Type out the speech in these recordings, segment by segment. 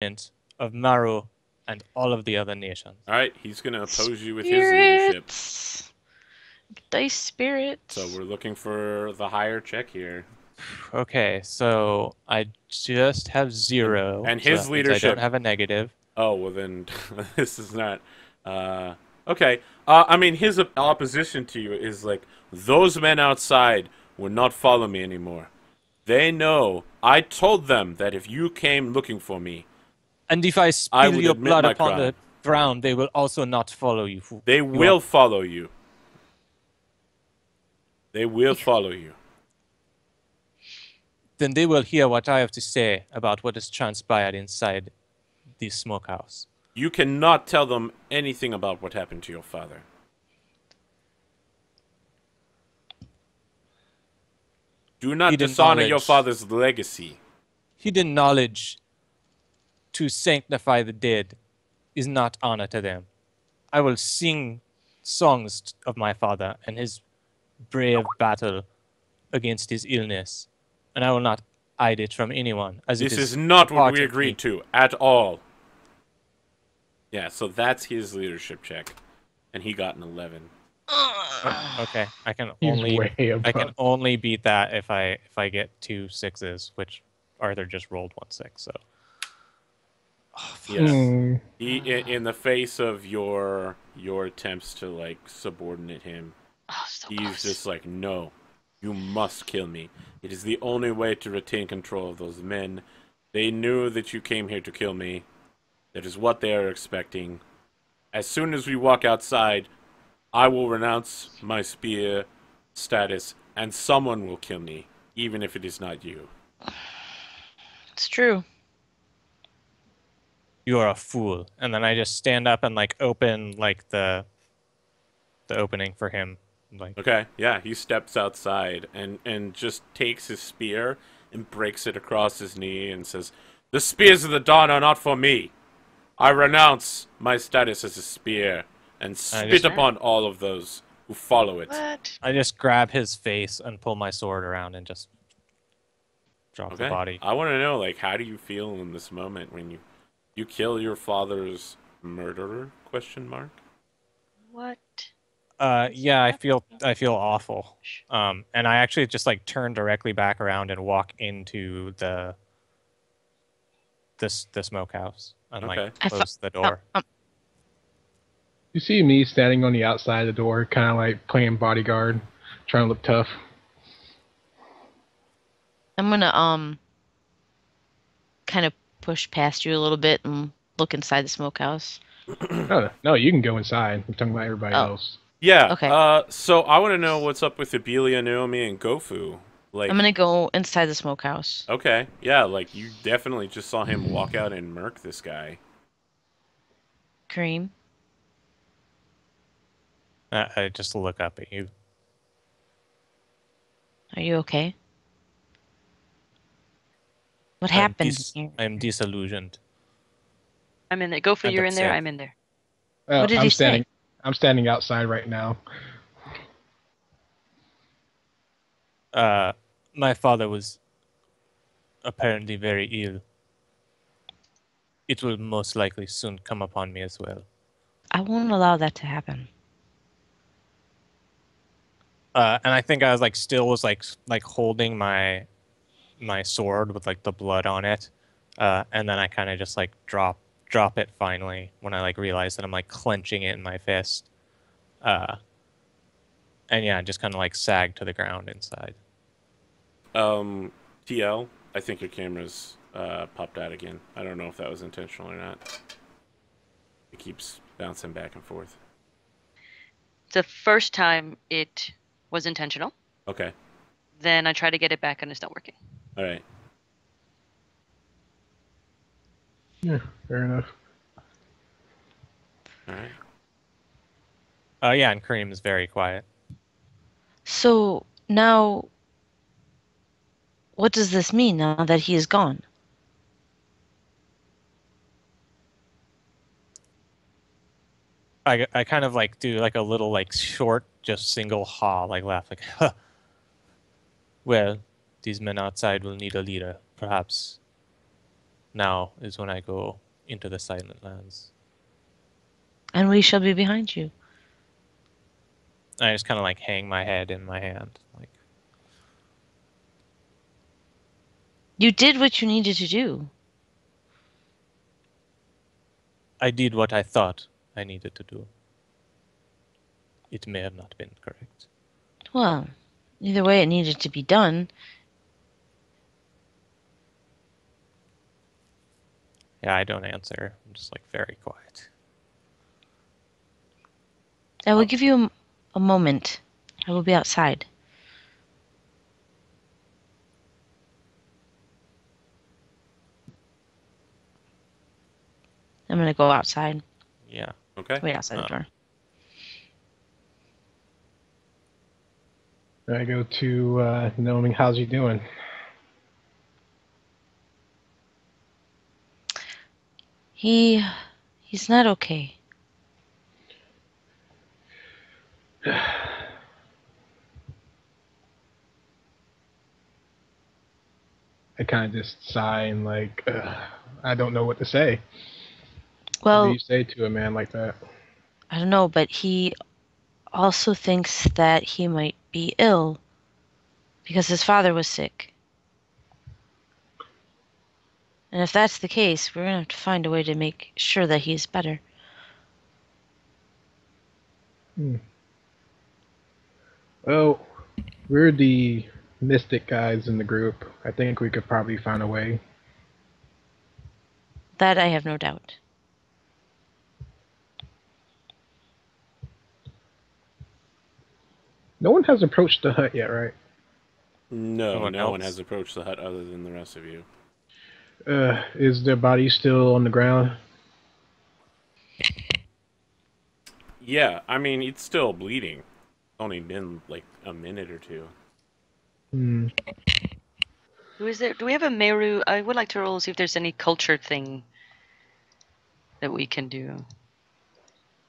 of Maru and all of the other nations. All right, he's going to oppose you with his leadership. Spirits. Dice spirits. So we're looking for the higher check here. Okay, so I just have 0. And so his that means I leadership. don't have a negative. Oh, well then, this is not. Okay. I mean, his opposition to you is like, those men outside will not follow me anymore. They know. I told them that if you came looking for me, And if I I spill would your admit blood my upon crime. the ground, they will also not follow you. They will follow you. They will follow you. Then they will hear what I have to say about what has transpired inside the smokehouse. You cannot tell them anything about what happened to your father. Do not dishonor your father's legacy. Hidden knowledge to sanctify the dead is not honor to them. I will sing songs of my father and his brave battle against his illness, and I will not hide it from anyone. As This it is not what we part of me. agreed to at all. Yeah, so that's his leadership check, and he got an 11. Okay, I can He's way above. only beat that if I get 2 6s, which Arthur just rolled 1 6. So Yes. He, in the face of your attempts to like subordinate him, he's just like, no, you must kill me. It is the only way to retain control of those men. They knew that you came here to kill me. That is what they are expecting. As soon as we walk outside, I will renounce my spear status, and someone will kill me, even if it is not you. It's true. you are a fool. And then I just stand up and like open like the opening for him. Like, Okay, yeah, he steps outside and just takes his spear and breaks it across his knee and says, "The spears of the dawn are not for me. I renounce my status as a spear and spit upon all of those who follow it." What? I just grab his face and pull my sword around and just drop the body. I want to know, like, how do you feel in this moment when you kill your father's murderer? Question mark. What? Yeah, I feel awful. And I actually just like turn directly back around and walk into the smokehouse and like close the door. You see me standing on the outside of the door, kind of like playing bodyguard, trying to look tough. I'm gonna kind of push past you a little bit and look inside the smokehouse. No, you can go inside. I'm talking about everybody else. Yeah. Okay. So I want to know what's up with Abelia, Naomi, and Goffu. Like, I'm gonna go inside the smokehouse. okay, yeah, like you definitely just saw him walk out and murk this guy. Karim. I just look up at you. Are you okay? What happened here? I'm disillusioned. I'm in there. Goffu, you're in there. I'm in there. What did he say? I'm standing outside right now. My father was apparently very ill. It will most likely soon come upon me as well. I won't allow that to happen. And I think I was like still was like holding my sword with like the blood on it, and then I kind of just like drop it finally when I like realize that I'm like clenching it in my fist, and yeah, just kind of like sag to the ground inside. TL, I think your camera's popped out again. I don't know if that was intentional or not. It keeps bouncing back and forth. The first time it was intentional. Okay. Then I try to get it back and it's not working. All right. Yeah, fair enough. All right. Yeah, and Karim is very quiet. So now, what does this mean now that he is gone? I kind of like do like a little like short, just single ha, like laugh, like, huh. Well, these men outside will need a leader. Perhaps now is when I go into the Silent Lands. And we shall be behind you. I just kind of like hang my head in my hand. Like, You did what you needed to do. I did what I thought I needed to do. It may have not been correct. Well, either way, it needed to be done. Yeah, I don't answer. I'm just like very quiet. I will give you a moment. I will be outside. I'm going to go outside. Yeah. Okay. Wait outside the door. I go to Naomi. How's he doing? He's not okay. I kind of just sigh and like, I don't know what to say. What do Well, you say to a man like that? I don't know, but he also thinks that he might be ill because his father was sick. And if that's the case, we're going to have to find a way to make sure that he's better. Well, we're the mystic guys in the group. I think we could probably find a way. That I have no doubt. No one has approached the hut yet, right? No, no one else? has approached the hut other than the rest of you. Is their body still on the ground? Yeah, I mean, it's still bleeding. It's only been like a minute or two. Who is there? Do we have a Meru? I would like to roll see if there's any culture thing that we can do.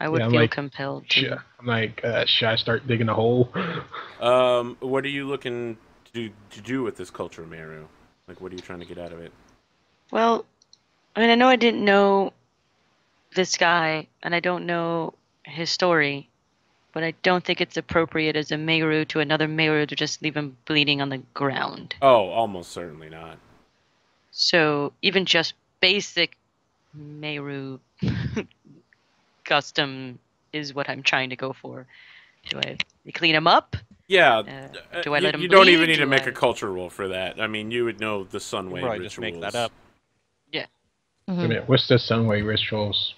I would I'm feel like, compelled to. I'm like, should I start digging a hole? What are you looking to do with this culture, Meru? Like, what are you trying to get out of it? Well, I mean, I know I didn't know this guy, and I don't know his story, but I don't think it's appropriate as a Meru to another Meru to just leave him bleeding on the ground. Oh, almost certainly not. So even just basic Meru custom is what I'm trying to go for. Do I clean him up? Yeah, Do I let him you don't even bleed? need to Do make I- a culture roll for that. I mean, you would know the Sunway You probably rituals. just make that up. Yeah. Wait a minute, what's the Sunway rituals?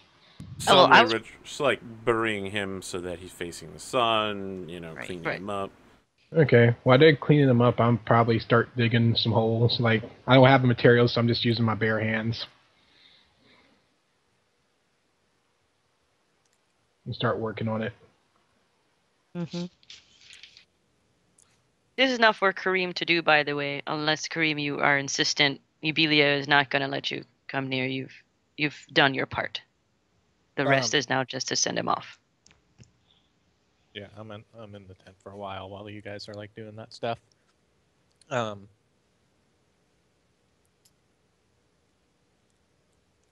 Oh, well, I Sunway was- rituals, like burying him so that he's facing the sun. You know, Right, cleaning right. him up. Okay, while they're cleaning them up, I'm probably start digging some holes. Like, I don't have the materials, so I'm just using my bare hands. And start working on it. This is not for Karim to do, by the way. Unless Karim, you are insistent. Ubelia is not going to let you come near. You've done your part. The rest is now just to send him off. Yeah, I'm in the tent for a while you guys are like doing that stuff.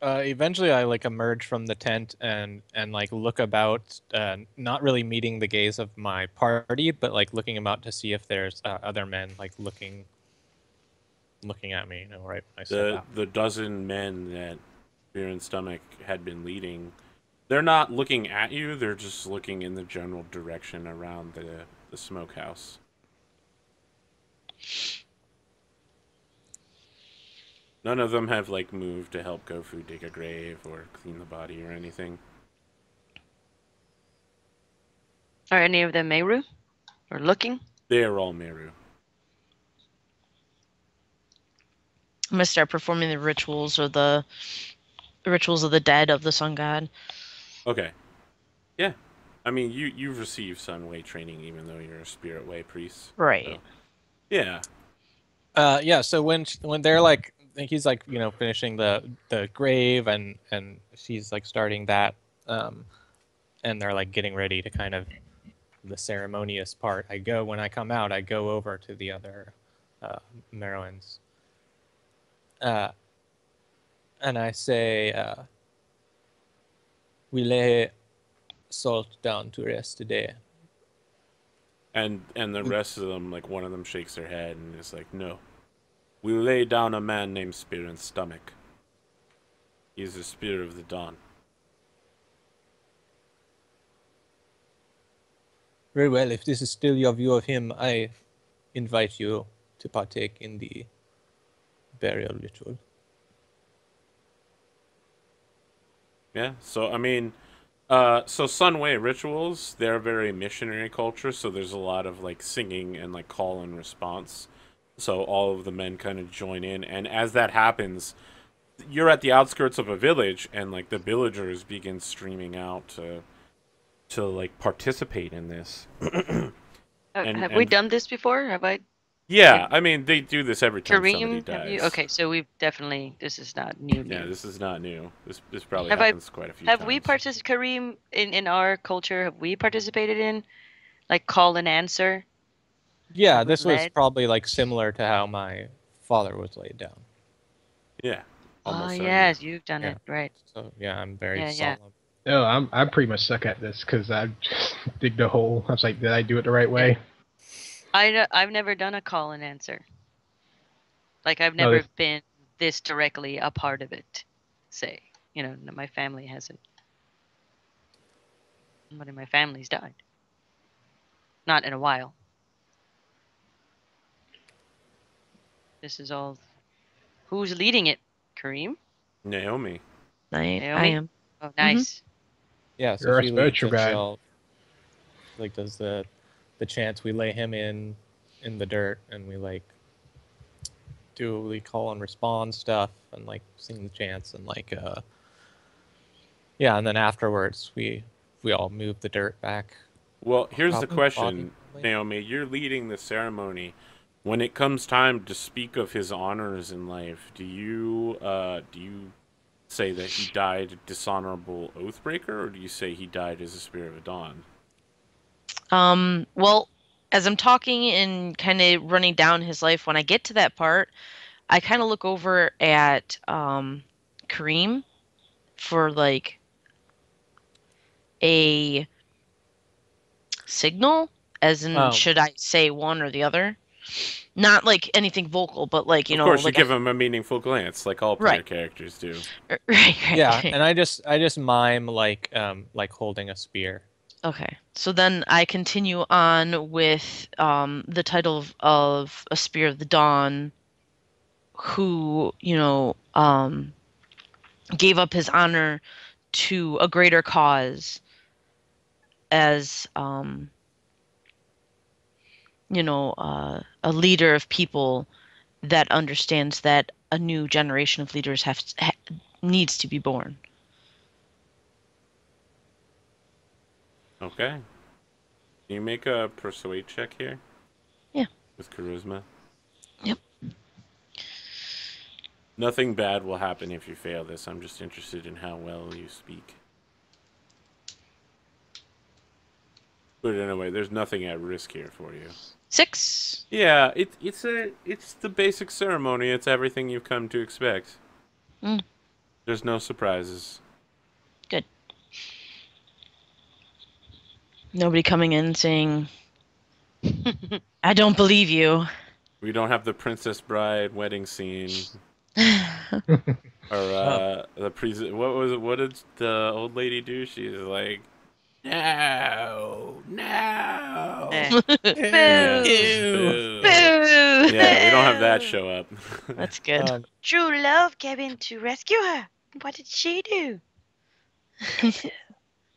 Eventually I like emerge from the tent and like look about, not really meeting the gaze of my party, but like looking about to see if there's other men like looking at me, you know, right when I step out. The dozen men that Fear and Stomach had been leading, they're not looking at you. They're just looking in the general direction around the smokehouse. None of them have like moved to help Goffu dig a grave or clean the body or anything. Are any of them Meru? Or looking? They are all Meru. I'm going to start performing the rituals or the rituals of the dead of the sun god. Okay. Yeah. I mean, you've received Sunway training even though you're a Spirit Way priest. Right. So, yeah. Yeah, so when they're like, he's like, you know, finishing the grave and she's like starting that, and they're like getting ready to kind of the ceremonious part. When I come out, I go over to the other Merowans. and I say, we lay salt down to rest today. And the rest of them, like one of them shakes their head and is like, no. We lay down a man named Spear in Stomach. He is the Spear of the Dawn. Very well, if this is still your view of him, I invite you to partake in the burial ritual. Yeah, so I mean, so Sunway rituals, they're very missionary culture, so there's a lot of like singing and like call and response. So all of the men kind of join in, and as that happens, you're at the outskirts of a village, and like the villagers begin streaming out to like participate in this. Have we done this before? Have I? Yeah, I mean they do this every time somebody Karim, dies. have you? Okay, so we've definitely. This is not new. Yeah, this is not new. This probably Have happens quite a few times. Have we participated, Karim, in our culture? Have we participated in like call and answer? Yeah, this was probably like similar to how my father was laid down. Yeah. Oh yes, you've done it right. So yeah, I'm very solemn. No, I'm pretty much suck at this because I just digged a hole. I was like, did I do it the right way? I've never done a call and answer. Like I've never been this directly a part of it. Say, you know, my family hasn't. Somebody in my family's died. Not in a while. This is all. Who's leading it? Karim? Naomi. I am. Oh, nice. Yeah, so You're a she spiritual leads guy. herself, like does the chants. We lay him in the dirt, and we like we call and respond stuff, and like sing the chants, and like yeah, and then afterwards we all move the dirt back. Well, here's the question, Naomi. You're leading the ceremony. When it comes time to speak of his honors in life, do you say that he died a dishonorable oathbreaker, or do you say he died as a Spirit of Dawn? Well, as I'm talking and kind of running down his life, when I get to that part, I kind of look over at Karim for like a signal, as in should I say one or the other? Not like anything vocal, but like, you know. Of course, like you give him a meaningful glance, like all player characters do. Right. Yeah, and I just mime like holding a spear. Okay, so then I continue on with the title of a Spear of the Dawn, who, you know, gave up his honor to a greater cause as, you know, a leader of people that understands that a new generation of leaders needs to be born. Okay. Can you make a persuade check here? Yeah. With charisma? Yep. Nothing bad will happen if you fail this. I'm just interested in how well you speak. Put it in a way, there's nothing at risk here for you. 6. Yeah, it's the basic ceremony. It's everything you've come to expect. There's no surprises. Good. Nobody coming in saying, I don't believe you. We don't have the Princess Bride wedding scene. Or what did the old lady do? She's like, no. Boo. Boo. Yeah, we don't have that show up. That's good. True love came in to rescue her. What did she do?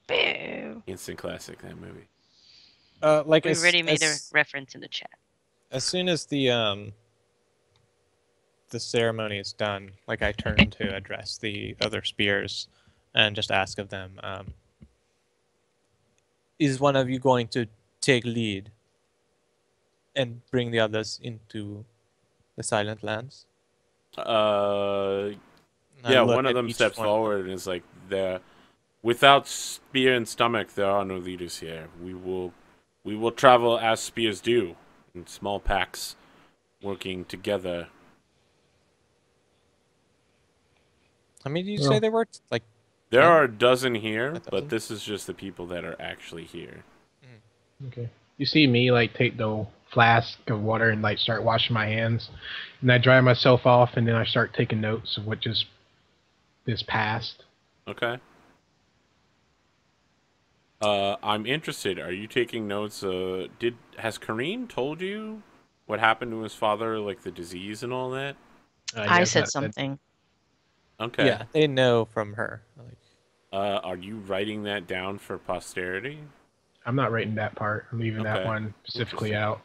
Boo. Instant classic, that movie. Like we already made a reference in the chat. As soon as the ceremony is done, like I turn to address the other spears and just ask of them, is one of you going to take lead and bring the others into the Silent Lands? Yeah, one of them steps forward and is like, without spear and stomach, there are no leaders here. We will travel as spears do, in small packs, working together. How many did you say there were? Like There 10? are a dozen here, A dozen? but this is just the people that are actually here. Okay. You see me like take the flask of water and like start washing my hands, and I dry myself off, and then I start taking notes of what just passed. Okay. I'm interested. Are you taking notes? Has Karim told you what happened to his father, like the disease and all that? I said something. Okay. Yeah, they know from her. Like, are you writing that down for posterity? I'm not writing that part. I'm leaving that one specifically out.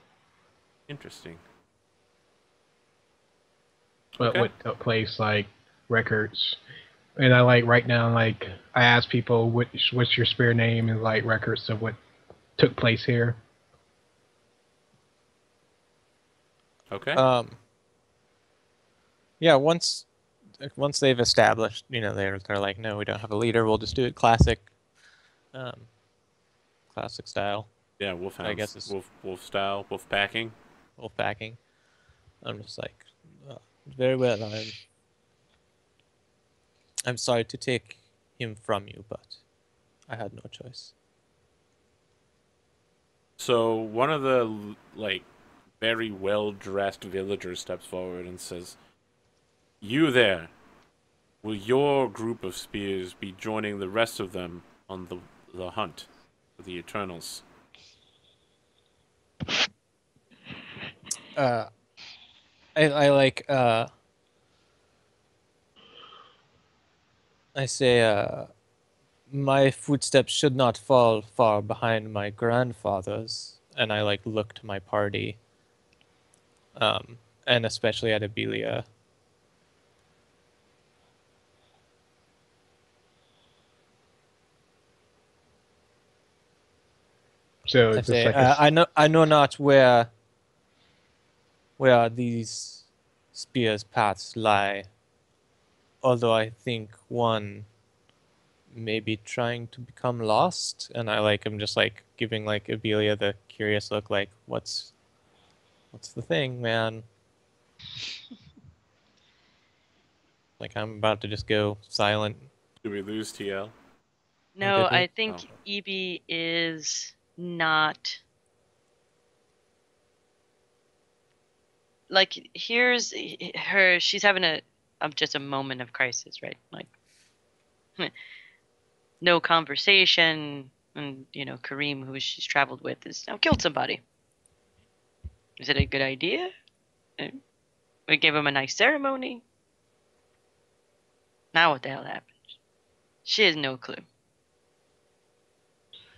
Interesting. But what took place, like records, and I like write down like I ask people what's your spare name and like records of what took place here. Okay. Yeah, once they've established, they're like, no, we don't have a leader. We'll just do it classic style. Yeah, wolfhounds. I guess it's wolf style, wolf packing. Wolf packing. I'm just like, very well. I'm sorry to take him from you, but I had no choice. So one of the like very well dressed villagers steps forward and says, "You there? Will your group of spears be joining the rest of them on the hunt for the Eternals?" I say, my footsteps should not fall far behind my grandfather's, and I like look to my party, and especially at Abelia. So I it's say, just like I know not where these spears' paths lie, although I think one may be trying to become lost, and I'm just like giving like Abelia the curious look, like what's the thing, man? Like I'm about to just go silent. Do we lose TL? No, I think EB is not. Like, here's her. She's having just a moment of crisis, right? Like, no conversation, and Karim, who she's traveled with, has now killed somebody. Is it a good idea? We gave him a nice ceremony. Now what the hell happened? She has no clue.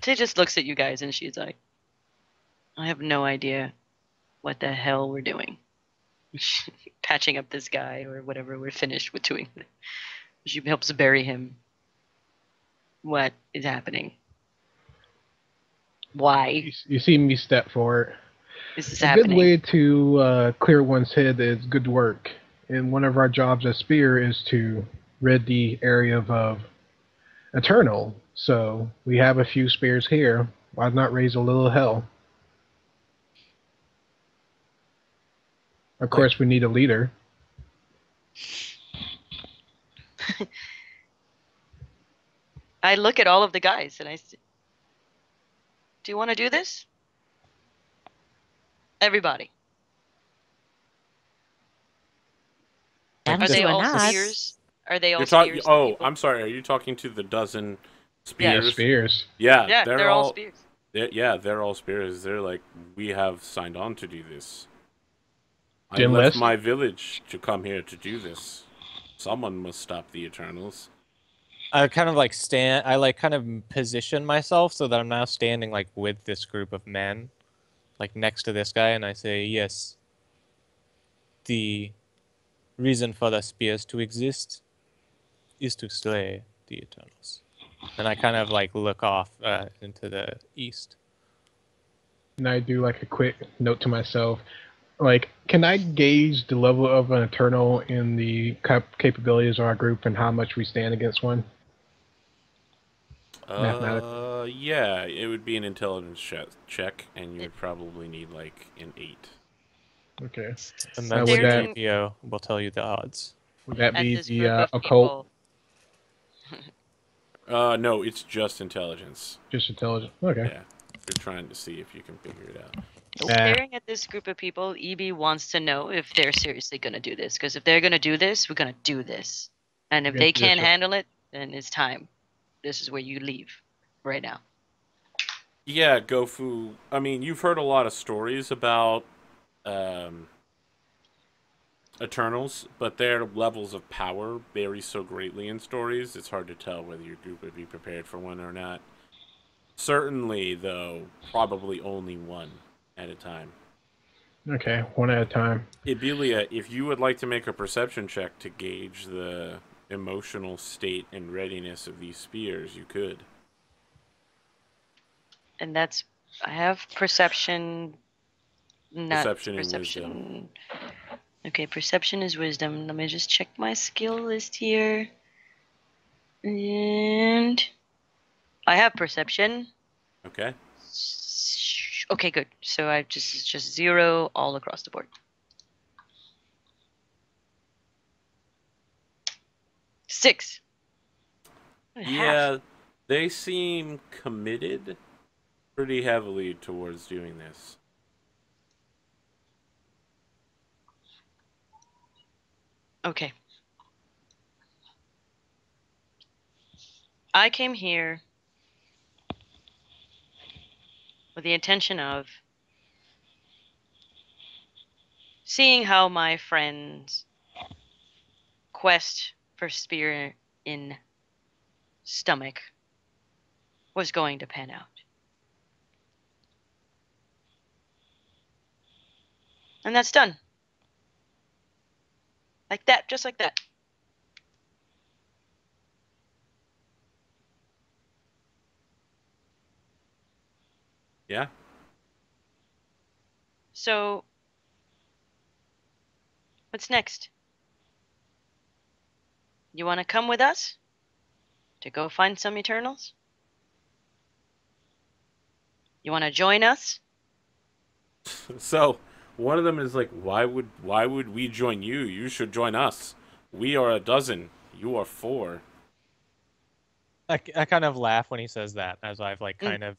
She just looks at you guys and she's like, I have no idea what the hell we're doing. Patching up this guy or whatever we're finished with doing. She helps bury him. What is happening? Why? You see me step forward. Is this a happening? good way to clear one's head is good work. And one of our jobs as Spear is to rid the area of Eternal. So we have a few spears here. Why not raise a little hell? Of course, we need a leader. I look at all of the guys and I say, do you want to do this? Everybody. Are they all spears? Are they all spears? I'm sorry. Are you talking to the dozen spears? Yeah, spears. Yeah, they're all spears. They're all spears. They're like, we have signed on to do this. I Didn't left my village to come here to do this. Someone must stop the Eternals. I kind of like stand. I like kind of position myself so that I'm now standing like with this group of men, like next to this guy, and I say, yes. The reason for the spears to exist is to slay the Eternals. And I kind of like look off into the east. And I do like a quick note to myself. Like, can I gauge the level of an Eternal in the capabilities of our group and how much we stand against one? Yeah, it would be an intelligence check, and you would probably need like an 8. Okay. And then the video will tell you the odds. Would that be the occult? No, it's just intelligence. Just intelligent. Okay. Yeah, you're trying to see if you can figure it out. Staring at this group of people, EB wants to know if they're seriously going to do this. Because if they're going to do this, we're going to do this. And if they can't handle it, then it's time. This is where you leave right now. Yeah, Goffu. I mean, you've heard a lot of stories about Eternals, but their levels of power vary so greatly in stories, it's hard to tell whether your group would be prepared for one or not. Certainly, though, probably only one at a time. Okay, one at a time. Ibilia, if you would like to make a perception check to gauge the emotional state and readiness of these spears, you could. And that's... I have perception... Not Perception and wisdom. Okay, perception is wisdom. Let me just check my skill list here. And... I have perception. Okay. Okay, good. So I just 0 all across the board. Six. Yeah, they seem committed pretty heavily towards doing this. Okay. I came here with the intention of seeing how my friend's quest for spear in stomach was going to pan out. And that's done. Like that, just like that. Yeah? So, what's next? You want to come with us to go find some Eternals? You want to join us? So, one of them is like, why would we join you? You should join us. We are a dozen. You are 4. I kind of laugh when he says that, as I've like kind of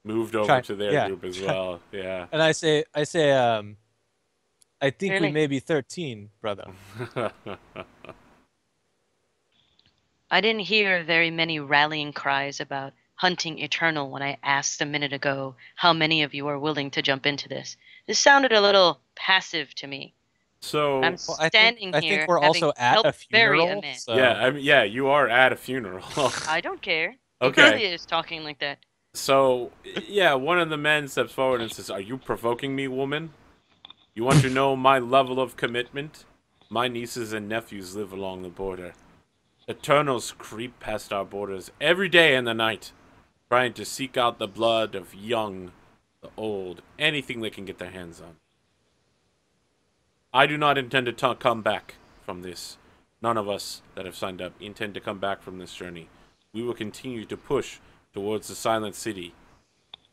moved over to their group as well. Yeah. And I say, I think Really? we may be 13, brother. I didn't hear very many rallying cries about hunting Eternal when I asked a minute ago how many of you are willing to jump into this. This sounded a little passive to me. So I'm standing I here. think we're also at a funeral. So. Yeah, I mean, yeah, you are at a funeral. I don't care. Okay. He is talking like that. So, yeah, one of the men steps forward and says, "Are you provoking me, woman? You want to know my level of commitment? My nieces and nephews live along the border. Eternals creep past our borders every day and the night, trying to seek out the blood of young, the old, anything they can get their hands on. I do not intend to come back from this. None of us that have signed up intend to come back from this journey. We will continue to push towards the Silent City.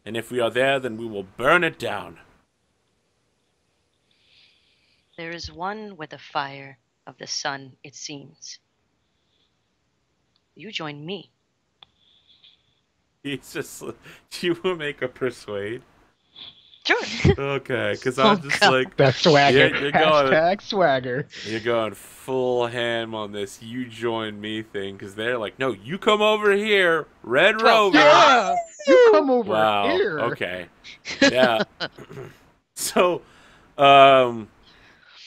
And if we are there, then we will burn it down." There is one with the fire of the sun, it seems. You join me. He's just, you will make a persuade. Sure. Okay, because I'm just God. like, That's swagger. Yeah, you're going- Hashtag swagger. you're going full ham on this "you join me" thing, because they're like, "No, you come over here, Red 12. Rover." Yeah, you come over Wow. here. Okay. Yeah. So,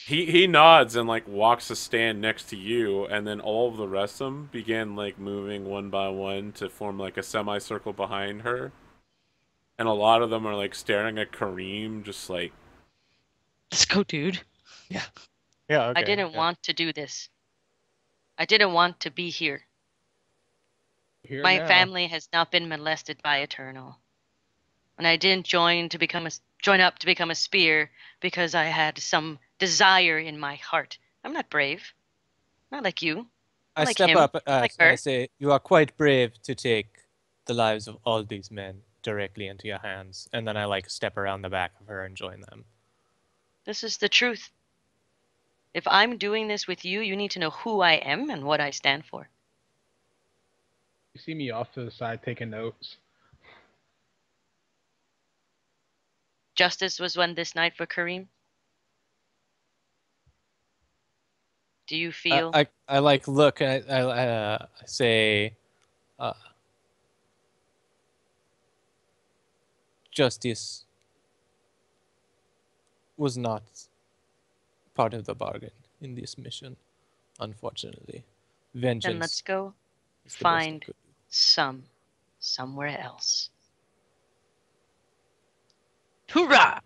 he nods and like walks a stand next to you, and then all of the rest of them begin like moving one by one to form like a semicircle behind her. And a lot of them are like staring at Karim, just like, Let's go, dude. Yeah. Okay. I didn't want to do this. I didn't want to be here. Here My now. family has not been molested by Eternal. And I didn't join up to become a spear because I had some desire in my heart. I'm not brave. Not like you. I like step him, up like and I her. say, "You are quite brave to take the lives of all these men directly into your hands." And then I like step around the back of her and join them. This is the truth. If I'm doing this with you, you need to know who I am and what I stand for. You see me off to the side taking notes. Justice was won this night for Karim. Do you feel? I like look. I say, justice was not part of the bargain in this mission, unfortunately. Vengeance. Then let's go is the best I find could do. somewhere else. Hoorah!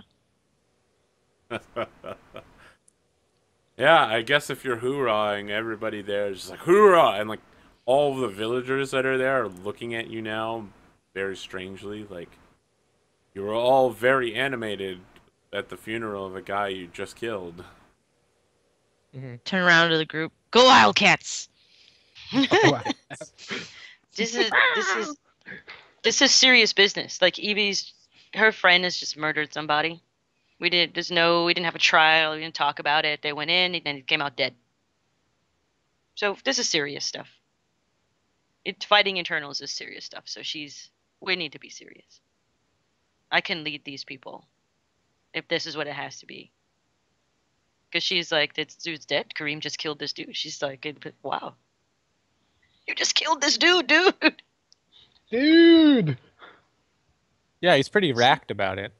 Yeah, I guess if you're hoorahing, everybody there is just like hoorah, and like all of the villagers that are there are looking at you now, very strangely. Like you were all very animated at the funeral of a guy you just killed. Turn around to the group. Go Wildcats! This is serious business. Like her friend has just murdered somebody. We didn't have a trial. We didn't talk about it. They went in and then he came out dead. So this is serious stuff. Fighting internals is serious stuff. So we need to be serious. I can lead these people if this is what it has to be. Because she's like, this dude's dead. Karim just killed this dude. She's like, wow. You just killed this dude. Dude! Yeah, he's pretty racked about it.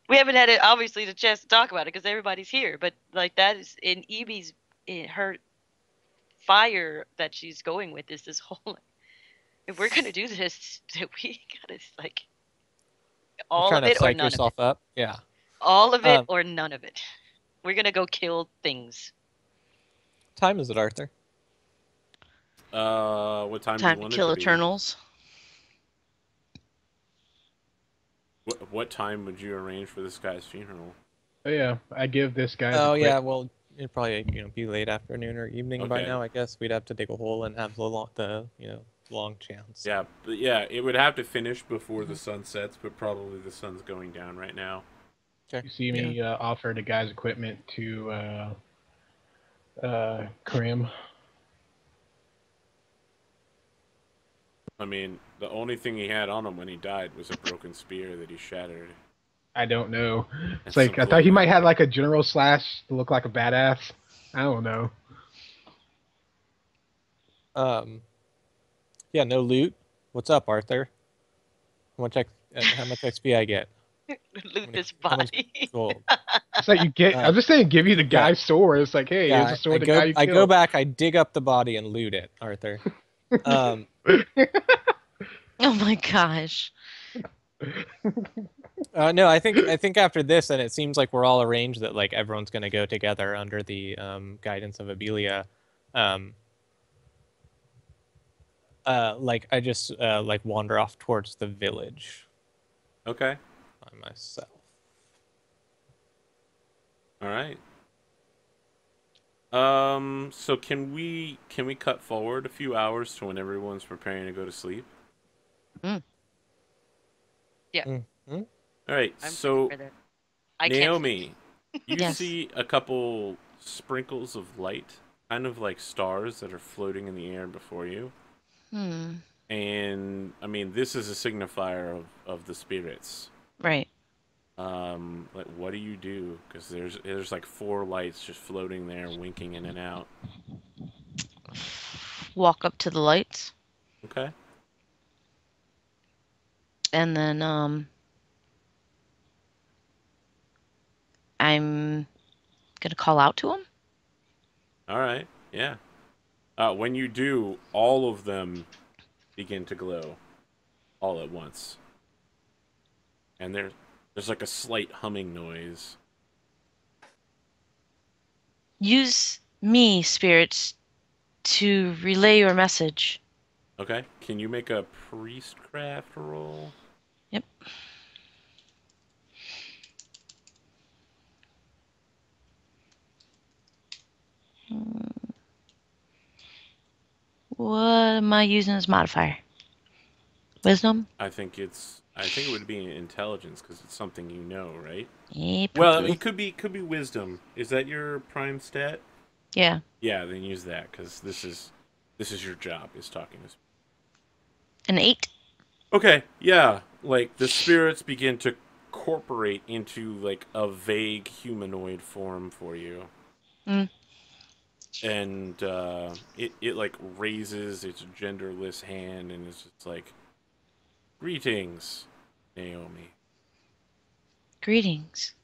We haven't had obviously the chance to talk about it because everybody's here, but like that is in her fire that she's going with is this whole, if we're gonna do this, we gotta like all of it or none of it. Up. Yeah. All of it or none of it. We're gonna go kill things. What time is it, Arthur? What time? Time to kill Eternals. What time would you arrange for this guy's funeral? Oh yeah, I give this guy. Oh yeah, well it'd probably be late afternoon or evening by Okay. now. I guess we'd have to dig a hole and have the long chance. Yeah, but yeah, it would have to finish before the sun sets, but probably the sun's going down right now. Okay. You see me offer the guy's equipment to Karim. I mean, the only thing he had on him when he died was a broken spear that he shattered. I don't know. It's And like some I thought he blood. might have like a general slash to look like a badass. I don't know. Yeah, no loot. What's up, Arthur? How much XP I get? Loot this How much body. gold? It's like you get. I'm just saying, give you the guy's sword. It's like, hey, here's the sword the guy you I killed. go back, I dig up the body and loot it, Arthur. Oh my gosh. No, I think after this, and it seems like we're all arranged that like everyone's gonna go together under the guidance of Abelia. Like I just like wander off towards the village Okay. by myself. All right. So can we cut forward a few hours to when everyone's preparing to go to sleep? Yeah. Mm-hmm. All right. I'm So for that. I can't Naomi, you Yes. see a couple sprinkles of light, kind of like stars that are floating in the air before you. And I mean, this is a signifier of the spirits. Right. Like, what do you do? Because there's like 4 lights just floating there, winking in and out. Walk up to the lights, Okay. and then I'm gonna call out to him. All right. Yeah. When you do, all of them begin to glow, all at once. And there's like a slight humming noise. Use me, spirits, to relay your message. Okay. Can you make a priestcraft roll? Yep. What am I using as modifier? Wisdom? I think it would be intelligence because it's something you know, right? Yeah, Well, probably. it could be wisdom. Is that your prime stat? Yeah. Yeah, then use that because this is This is your job, is talking to spirits. An 8. Okay, yeah. Like, the spirits begin to incorporate into, like, a vague humanoid form for you. Mm. And it like raises its genderless hand and is just like, "Greetings, Naomi. Greetings.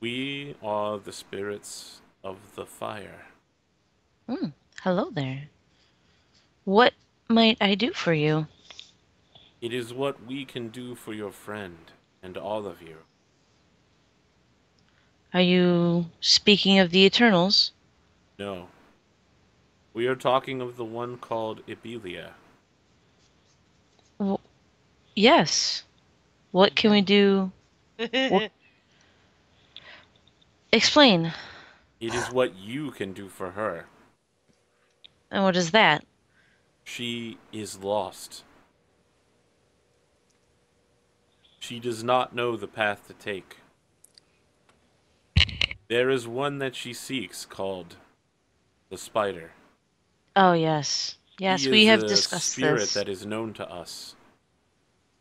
We are the spirits of the fire." Hello there. What might I do for you? "It is what we can do for your friend and all of you." Are you speaking of the Eternals? "No. We are talking of the one called Ibelia." Yes. What can we do? Explain. "It is what you can do for her. And what is that? She is lost. She does not know the path to take. There is one that she seeks called the spider. Oh, yes. Yes, He we is have a discussed spirit this. that is known to us.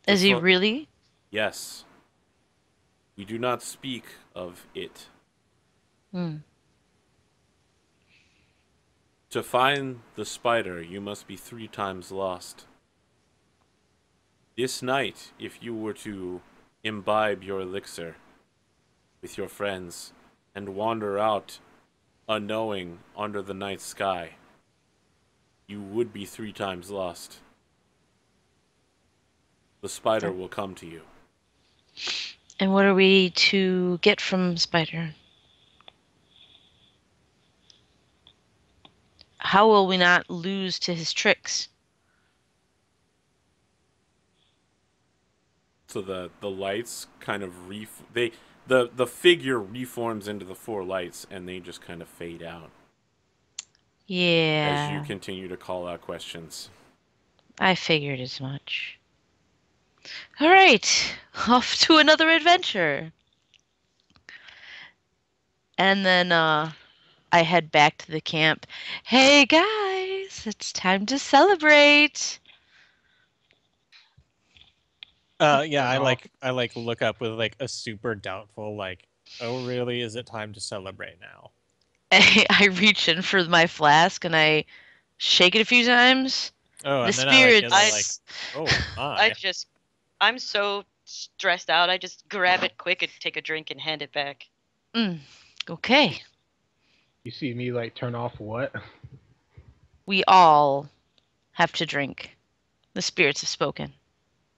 Is he really? Yes. We do not speak of it. To find the spider, you must be 3 times lost. This night, if you were to imbibe your elixir with your friends and wander out unknowing under the night sky, you would be 3 times lost. The spider will come to you. And what are we to get from Spider? How will we not lose to his tricks? So the lights kind of the figure reforms into the 4 lights and they just kind of fade out. Yeah. As you continue to call out questions. I figured as much. All right, off to another adventure. And then I head back to the camp. Hey guys, it's time to celebrate. Yeah, I like look up with like a super doubtful like, oh really? Is it time to celebrate now? I reach in for my flask and I shake it a few times. Oh, The and then I like get like, spirits. oh my. I'm so stressed out. I just grab it quick and take a drink and hand it back. Okay. You see me like turn off what? We all have to drink. The spirits have spoken.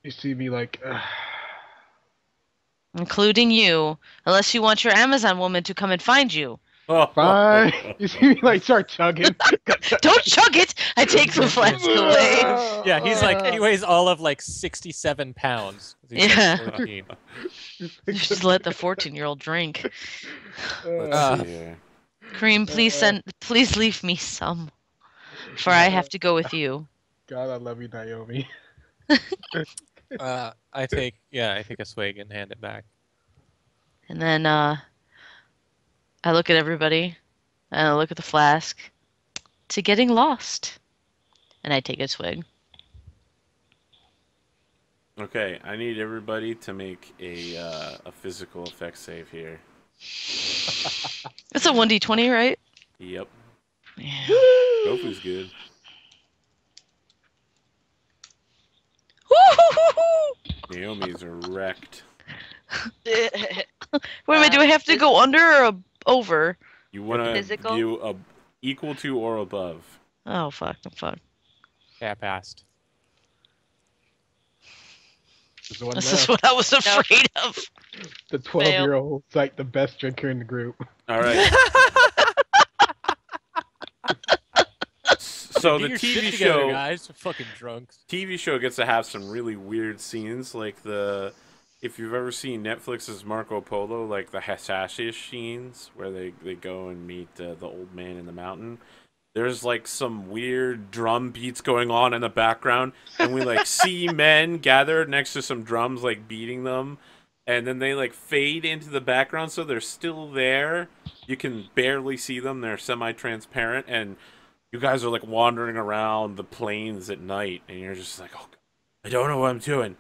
You see me like, Including you, unless you want your Amazon woman to come and find you. fine. You see me like start chugging. Don't chug it! I take the flask away. Yeah, he's like he weighs all of like 67 pounds. He's Yeah. like 14. Just let the 14-year-old drink. Let's see here. Karim, please leave me some, for I have to go with you. God, I love you, Naomi. I take a swig and hand it back. And then I look at everybody, and I look at the flask. To getting lost. And I take a swig. Okay, I need everybody to make a physical effect save here. It's a 1d20, right? Yep. Yeah. Goffu's good. Naomi's wrecked. Wait a minute, do I have to go under or over? You want to Physical? do equal to or above. Oh, fuck, I'm fucked. Yeah, passed. This is what I was afraid of. The 12-year-old's like the best drinker in the group. All right. So the TV show, guys, fucking drunks. TV show gets to have some really weird scenes, like if you've ever seen Netflix's Marco Polo, like the Hasashish scenes where they go and meet the old man in the mountain. There's like some weird drum beats going on in the background, and we like see men gathered next to some drums, like beating them, and then they like fade into the background, so they're still there. You can barely see them; they're semi-transparent, and You guys are like wandering around the plains at night, and you're just like, oh, I don't know what I'm doing.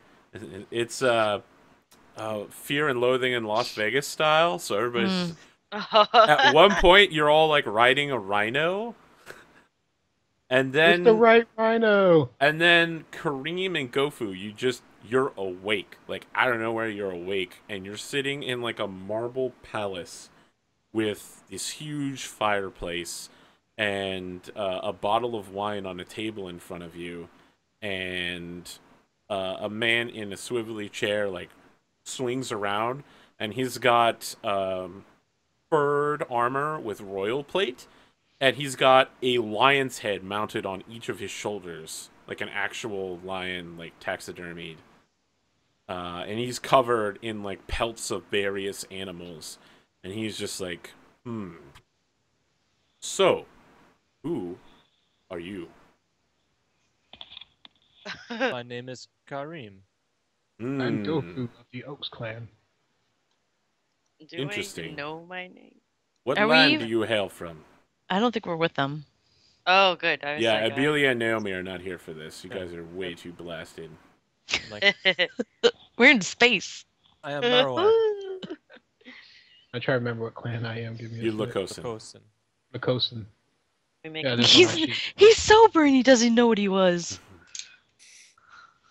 It's Fear and Loathing in Las Vegas style. So everybody's at one point you're all like riding a rhino, and It's the then right rhino. and then Karim and Goffu, you're awake. Like I don't know where you're awake, and you're sitting in like a marble palace with this huge fireplace and a bottle of wine on a table in front of you, and a man in a swivelly chair like swings around, and he's got furred armor with royal plate, and he's got a lion's head mounted on each of his shoulders, like an actual lion, like taxidermied. And he's covered in like pelts of various animals, and he's just like, So, who are you? My name is Karim. I'm Goffu of the Oaks clan. Do Interesting. I know my name? What Are land we- do you hail from? I don't think we're with them. Oh, good. I was Yeah, like, Abelia and Naomi are not here for this. You Yeah. guys are way too blasted. Like, We're in space. I am Marwan. I try to remember what clan I am. Give me a You sec. Lakosan. Kosin. Lakosan. we make Yeah, a that's He's on my sheet. he's sober and he doesn't know what he was.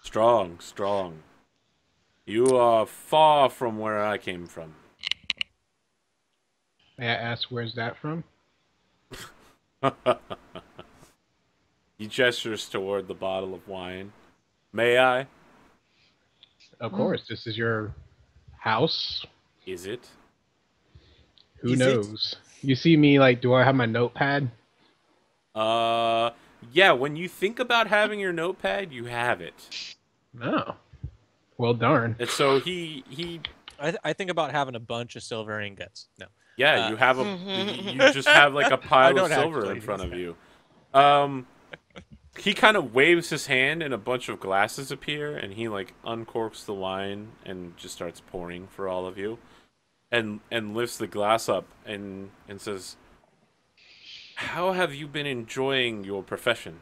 Strong, strong. You are far from where I came from. May I ask where's that from? He gestures toward the bottle of wine. May I? Of course, this is your house. Is it? Who Is it? knows? You see me like? Do I have my notepad? Yeah, when you think about having your notepad, you have it. No. Well, darn. And so I think about having a bunch of silver ingots. No. yeah, you have you just have like a I pile don't of silver actually in front use of that. you. He kind of waves his hand and a bunch of glasses appear, and he like uncorks the wine and just starts pouring for all of you, and lifts the glass up and says, "How have you been enjoying your profession?"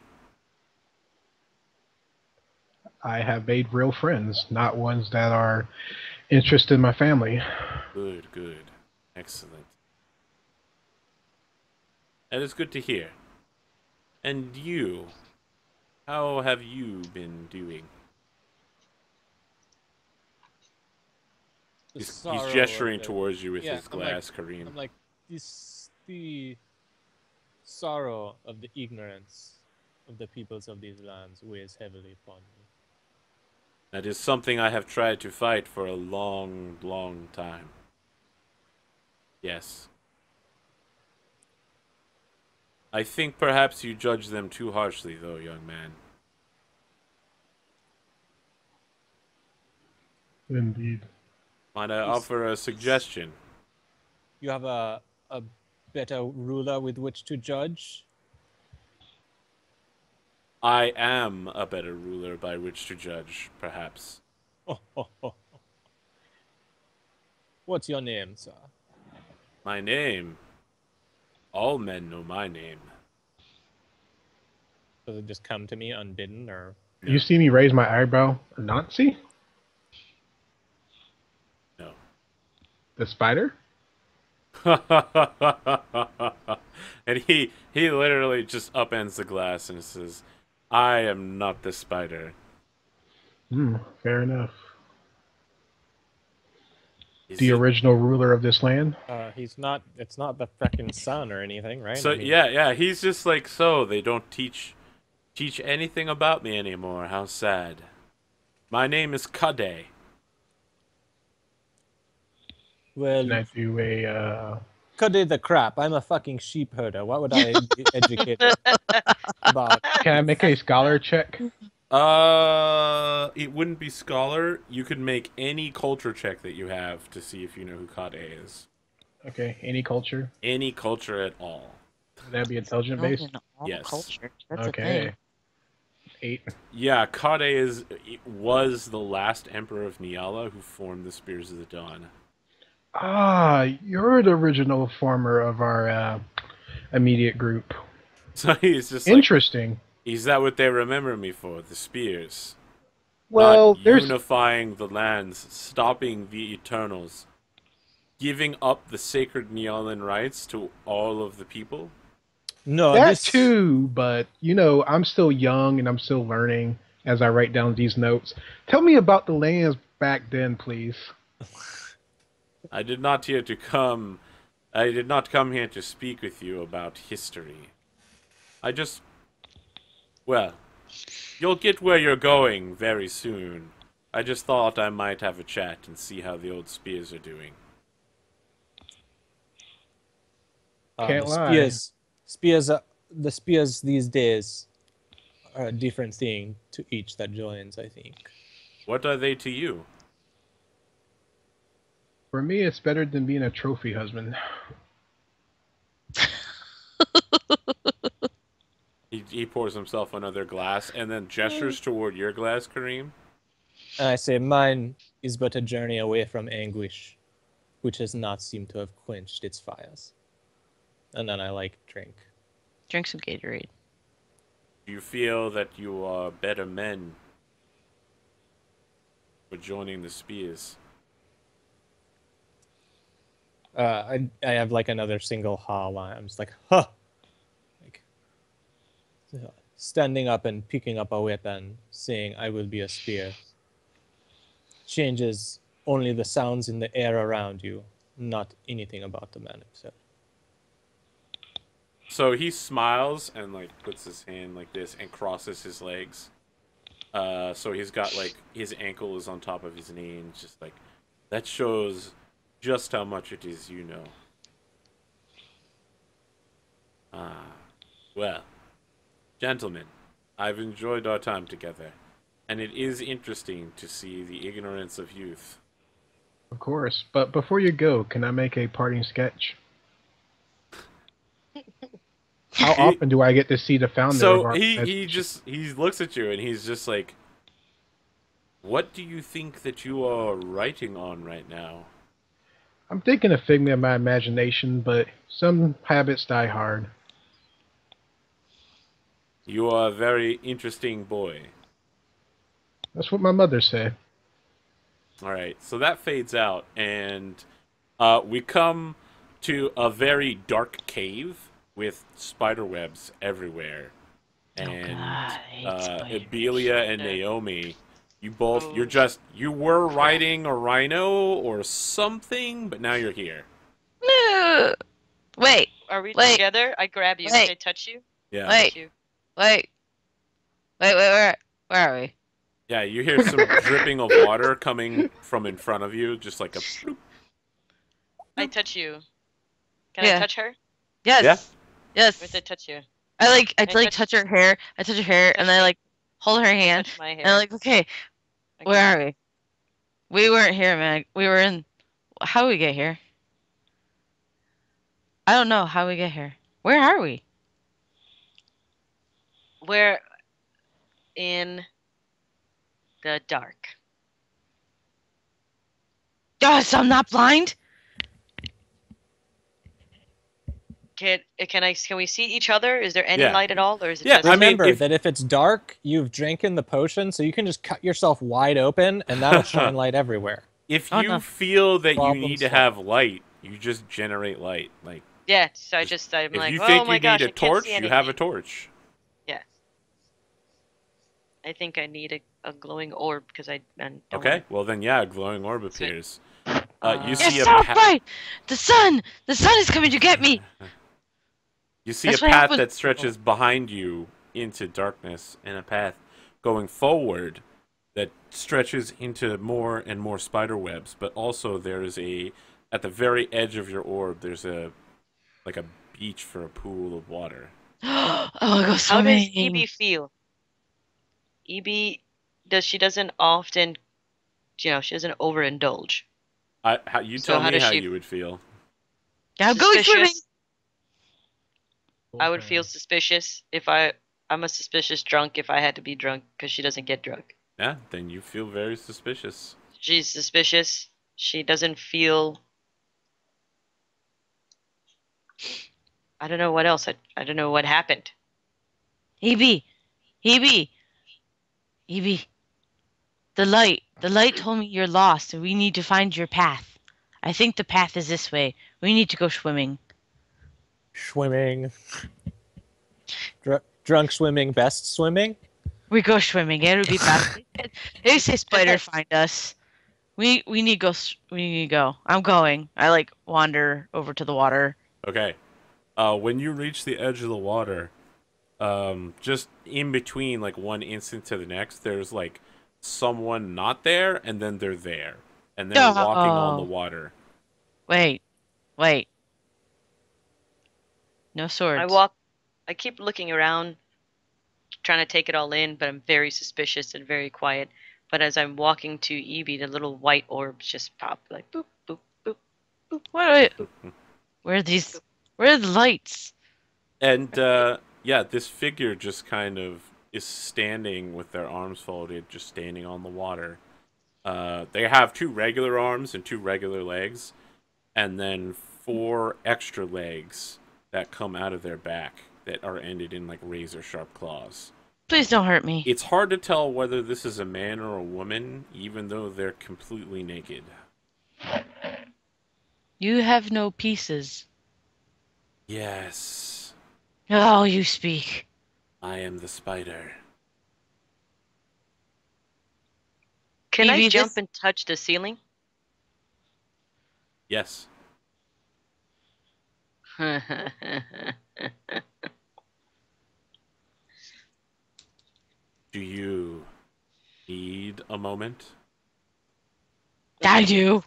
I have made real friends, not ones that are interested in my family. Good, good, excellent. That is good to hear. And you, how have you been doing? The He's sorrow gesturing of the- towards you with Yeah, his I'm like- glass, Karim. I'm like, this the sorrow of the ignorance of the peoples of these lands weighs heavily upon me. That is something I have tried to fight for a long, long time. Yes. I think perhaps you judge them too harshly, though, young man. Indeed. Might I offer a suggestion? You have a better ruler with which to judge? I am a better ruler by which to judge, perhaps. What's your name, sir? My name. All men know my name. Does it just come to me unbidden, or You see me raise my eyebrow? A Nazi? No. The spider? And he literally just upends the glass and says, I am not the spider. Fair enough. Is The it- original ruler of this land? he's not? It's not the frickin' sun or anything, right? So I mean, yeah, he's just like, so they don't teach anything about me anymore. How sad. My name is Kade. Well, Can I do a cut it the crap. I'm a fucking sheep herder. What would I be educated about? can I make a scholar check? It wouldn't be scholar. You could make any culture check that you have to see if you know who Kade is. Okay, any culture? Any culture at all. Would that be intelligent Known based? in all Yes. cultures. That's a Okay. thing. 8. Yeah, Kade was the last emperor of Niala who formed the Spears of the Dawn. Ah, you're the original former of our immediate group. So he's just like, Interesting. is that what they remember me for? The spears. Well, Not there's unifying the lands, stopping the Eternals, giving up the sacred Neolan rights to all of the people. No, that this too, but I'm still young and I'm still learning as I write down these notes. Tell me about the lands back then, please. I did not here to come. I did not come here to speak with you about history. I just, well, you'll get where you're going very soon. I just thought I might have a chat and see how the old spears are doing. Can't the lie. the spears these days are a different thing to each that joins, I think. What are they to you? For me, it's better than being a trophy husband. He pours himself another glass and then gestures toward your glass, Karim. And I say, mine is but a journey away from anguish, which has not seemed to have quenched its fires. And then I drink. Drink some Gatorade. Do you feel that you are better men for joining the spears? I have another single ha line. I'm just like, huh! Standing up and picking up a weapon, saying, I will be a spear. Changes only the sounds in the air around you, not anything about the man himself. So he smiles and puts his hand like this and crosses his legs. So he's got his ankle is on top of his knee and just that shows just how much it is you know. Well, gentlemen, I've enjoyed our time together, and it is interesting to see the ignorance of youth. Of course. But before you go, can I make a parting sketch? How often do I get to see the founder of So our he looks at you and he's just like, what do you think that you are writing on right now? I'm thinking a figment of my imagination, but some habits die hard. You are a very interesting boy. That's what my mother said. Alright, so that fades out, and we come to a very dark cave with spider webs everywhere. And Abelia and Naomi, you were riding a rhino or something, but now you're here. No. Wait. Are we Wait. together? I grab you. Wait. Can I touch you? Yeah. Wait. Touch you. Wait, where are we? Yeah, you hear some dripping of water coming from in front of you, just like a bloop. I touch you. Can I touch her? Yes. Yeah. Yes. Where's I touch you? I touch her hair. I touch her hair, and I hold her hand. Touch my hair. And I'm okay, where are we? We weren't here, man. We were in. How did we get here? I don't know how we get here. Where are we? We're in the dark. Gosh, I'm not blind. Can we see each other? Is there any Yeah. light at all, or is it Yeah, just? I mean, Remember that if it's dark, you've drinking the potion, so you can just cut yourself wide open, and that'll shine light everywhere. If Oh, you no. feel that you Problem need to solved. have light, you just generate light. Yeah. So I'm if like, you oh think my you gosh, need I a can't torch, see you anything. have a torch. Yeah. I think I need a glowing orb because I don't Okay, well then, yeah, a glowing orb appears. You You're see so bright. The sun is coming to get me. You see That's a what path happened. that stretches behind you into darkness, and a path going forward that stretches into more and more spider webs. But also, there is at the very edge of your orb, there's a beach for a pool of water. Oh, go How swimming. does EB feel? EB she doesn't often, she doesn't overindulge. You So tell how me does how she- you would feel. Yeah, I'm going swimming. Suspicious. I would feel suspicious if I'm a suspicious drunk if I had to be drunk because she doesn't get drunk. Yeah, then you feel very suspicious. She's suspicious. She doesn't feel. I don't know what else. I don't know what happened. EB, EB, EB. The light told me you're lost, and we need to find your path. I think the path is this way. We need to go swimming. Swimming. Drunk swimming, best swimming. We go swimming. It'll be best. They say spider find us. We need to go. We need to go. I'm going. I like wander over to the water. Okay. When you reach the edge of the water, just in between, like one instant to the next, there's like someone not there, and then they're there, and they're walking on the water. Wait. No swords. I keep looking around, trying to take it all in, but I'm very suspicious and very quiet. But as I'm walking to Evie, the little white orbs just pop, like boop, boop, boop, boop. What? Where are these? Where are the lights? And yeah, this figure just kind of is standing with their arms folded, just standing on the water. They have 2 regular arms and 2 regular legs, and then 4 extra legs that come out of their back that are ended in like razor sharp claws. Please don't hurt me. It's hard to tell whether this is a man or a woman, even though they're completely naked. You have no pieces. Yes. Oh, you speak. I am the spider. Can I Evie, jump and touch the ceiling? Yes. Do you need a moment? I do.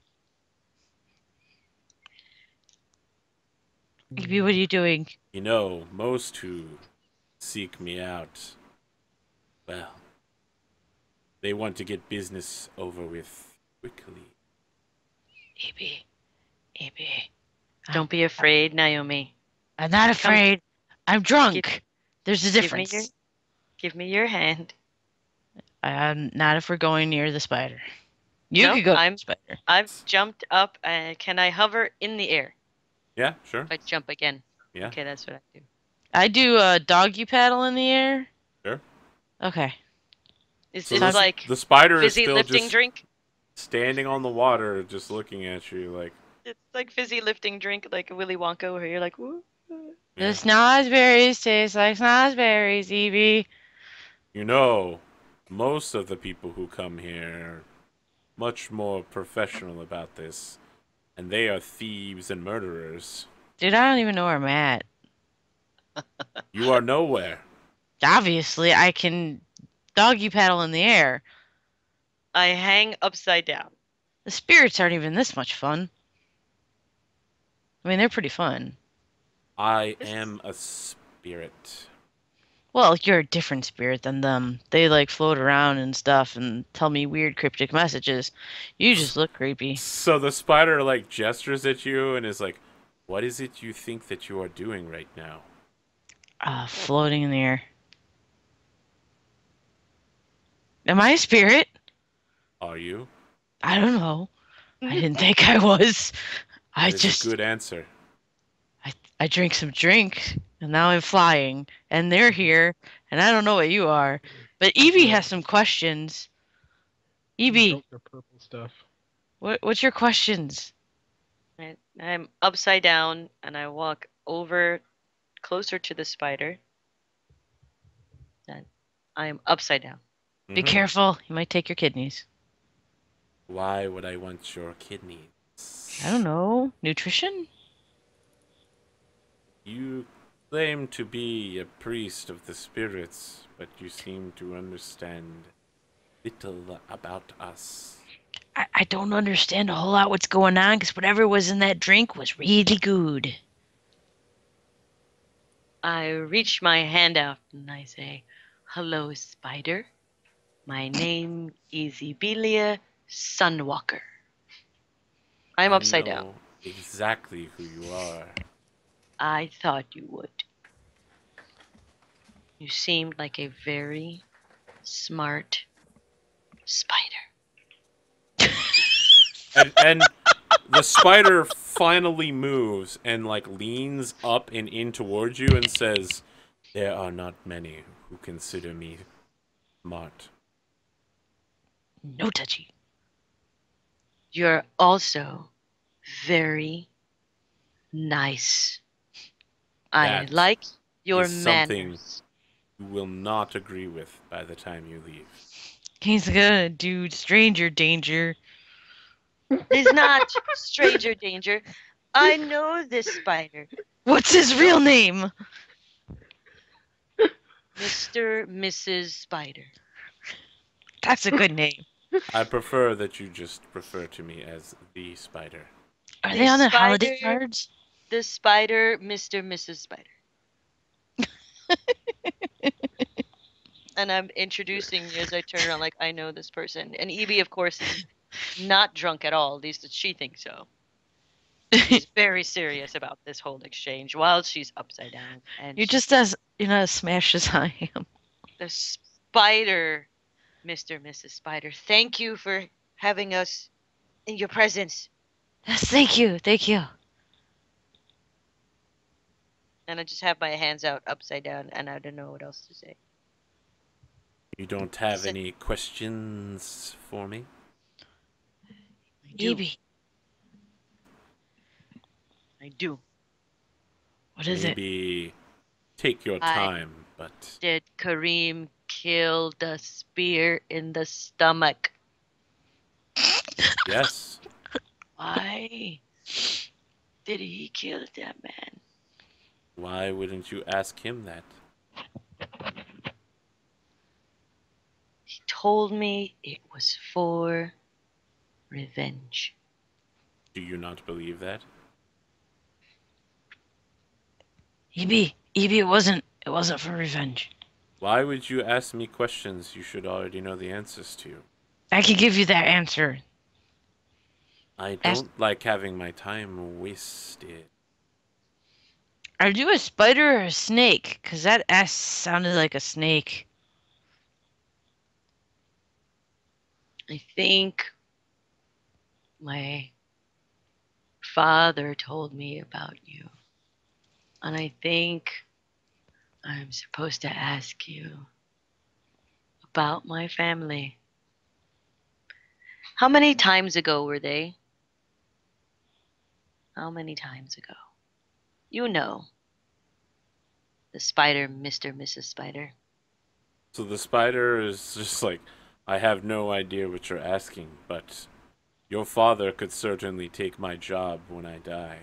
Evie, what are you doing? You know, most who seek me out, well, they want to get business over with quickly. Evie. Don't be afraid, Naomi. I'm not afraid. I'm drunk. There's a difference. Give me your hand. Not if we're going near the spider. You could go to the spider. I've jumped up. Can I hover in the air? Yeah, sure. If I jump again. Yeah. Okay, that's what I do. I do a doggy paddle in the air. Sure. Okay. It's like the spider fizzy is still lifting just drink. Standing on the water, just looking at you like. It's like fizzy lifting drink, like Willy Wonka, where you're like, woo. The snozberries taste like snozberries, Evie. You know, most of the people who come here are much more professional about this, and they are thieves and murderers. Dude, I don't even know where I'm at. You are nowhere. Obviously, I can doggy paddle in the air. I hang upside down. The spirits aren't even this much fun. I mean, they're pretty fun. I am a spirit. Well, you're a different spirit than them. They like float around and stuff and tell me weird cryptic messages. You just look creepy. So the spider like gestures at you and is like, "What is it you think that you are doing right now?" Floating in the air. Am I a spirit? Are you? I don't know. I didn't think I was. That's a good answer. I drank some drink, and now I'm flying, and they're here, and I don't know what you are. But Evie has some questions. Evie, The purple stuff. what's your questions? I'm upside down, and I walk over closer to the spider. And I am upside down. Be careful. You might take your kidneys. Why would I want your kidneys? I don't know. Nutrition? You claim to be a priest of the spirits, but you seem to understand little about us. I don't understand a whole lot what's going on, because whatever was in that drink was really good. I reach my hand out, and I say, "Hello, spider. My name is Ebelia Sunwalker." I'm upside down. Exactly who you are. I thought you would. You seemed like a very smart spider. And the spider finally moves and like leans up and in towards you and says, "There are not many who consider me smart. No touchy. You're also very nice. I That like your is something manners. you will not agree with by the time you leave. He's gonna do stranger danger. He's not stranger danger. I know this spider. What's his real name? Mr. Mrs. Spider. That's a good name. I prefer that you just refer to me as the spider. Are The they on the holiday spider- cards? The spider, Mr. Mrs. Spider. And I'm introducing you as I turn around like I know this person. And Evie, of course, is not drunk at all. At least she thinks so. She's very serious about this whole exchange while she's upside down. And You're just as smashed as I am. the spider, Mr. Mrs. Spider. Thank you for having us in your presence. Yes, thank you, thank you. And I just have my hands out upside down, and I don't know what else to say. You don't have any questions for me? Evie, I do. what is it? Maybe take your time, but Did Karim kill the spear in the stomach? yes. Why did he kill that man? Why wouldn't you ask him that? He told me it was for revenge. Do you not believe that? Evie, it wasn't for revenge. Why would you ask me questions you should already know the answers to? I could give you that answer. I don't like having my time wasted. Are you a spider or a snake? Because that S sounded like a snake. I think my father told me about you. And I think I'm supposed to ask you about my family. How many times ago were they? How many times ago? You know. The spider, Mr. Mrs. Spider. So the spider is just like, I have no idea what you're asking, but your father could certainly take my job when I die.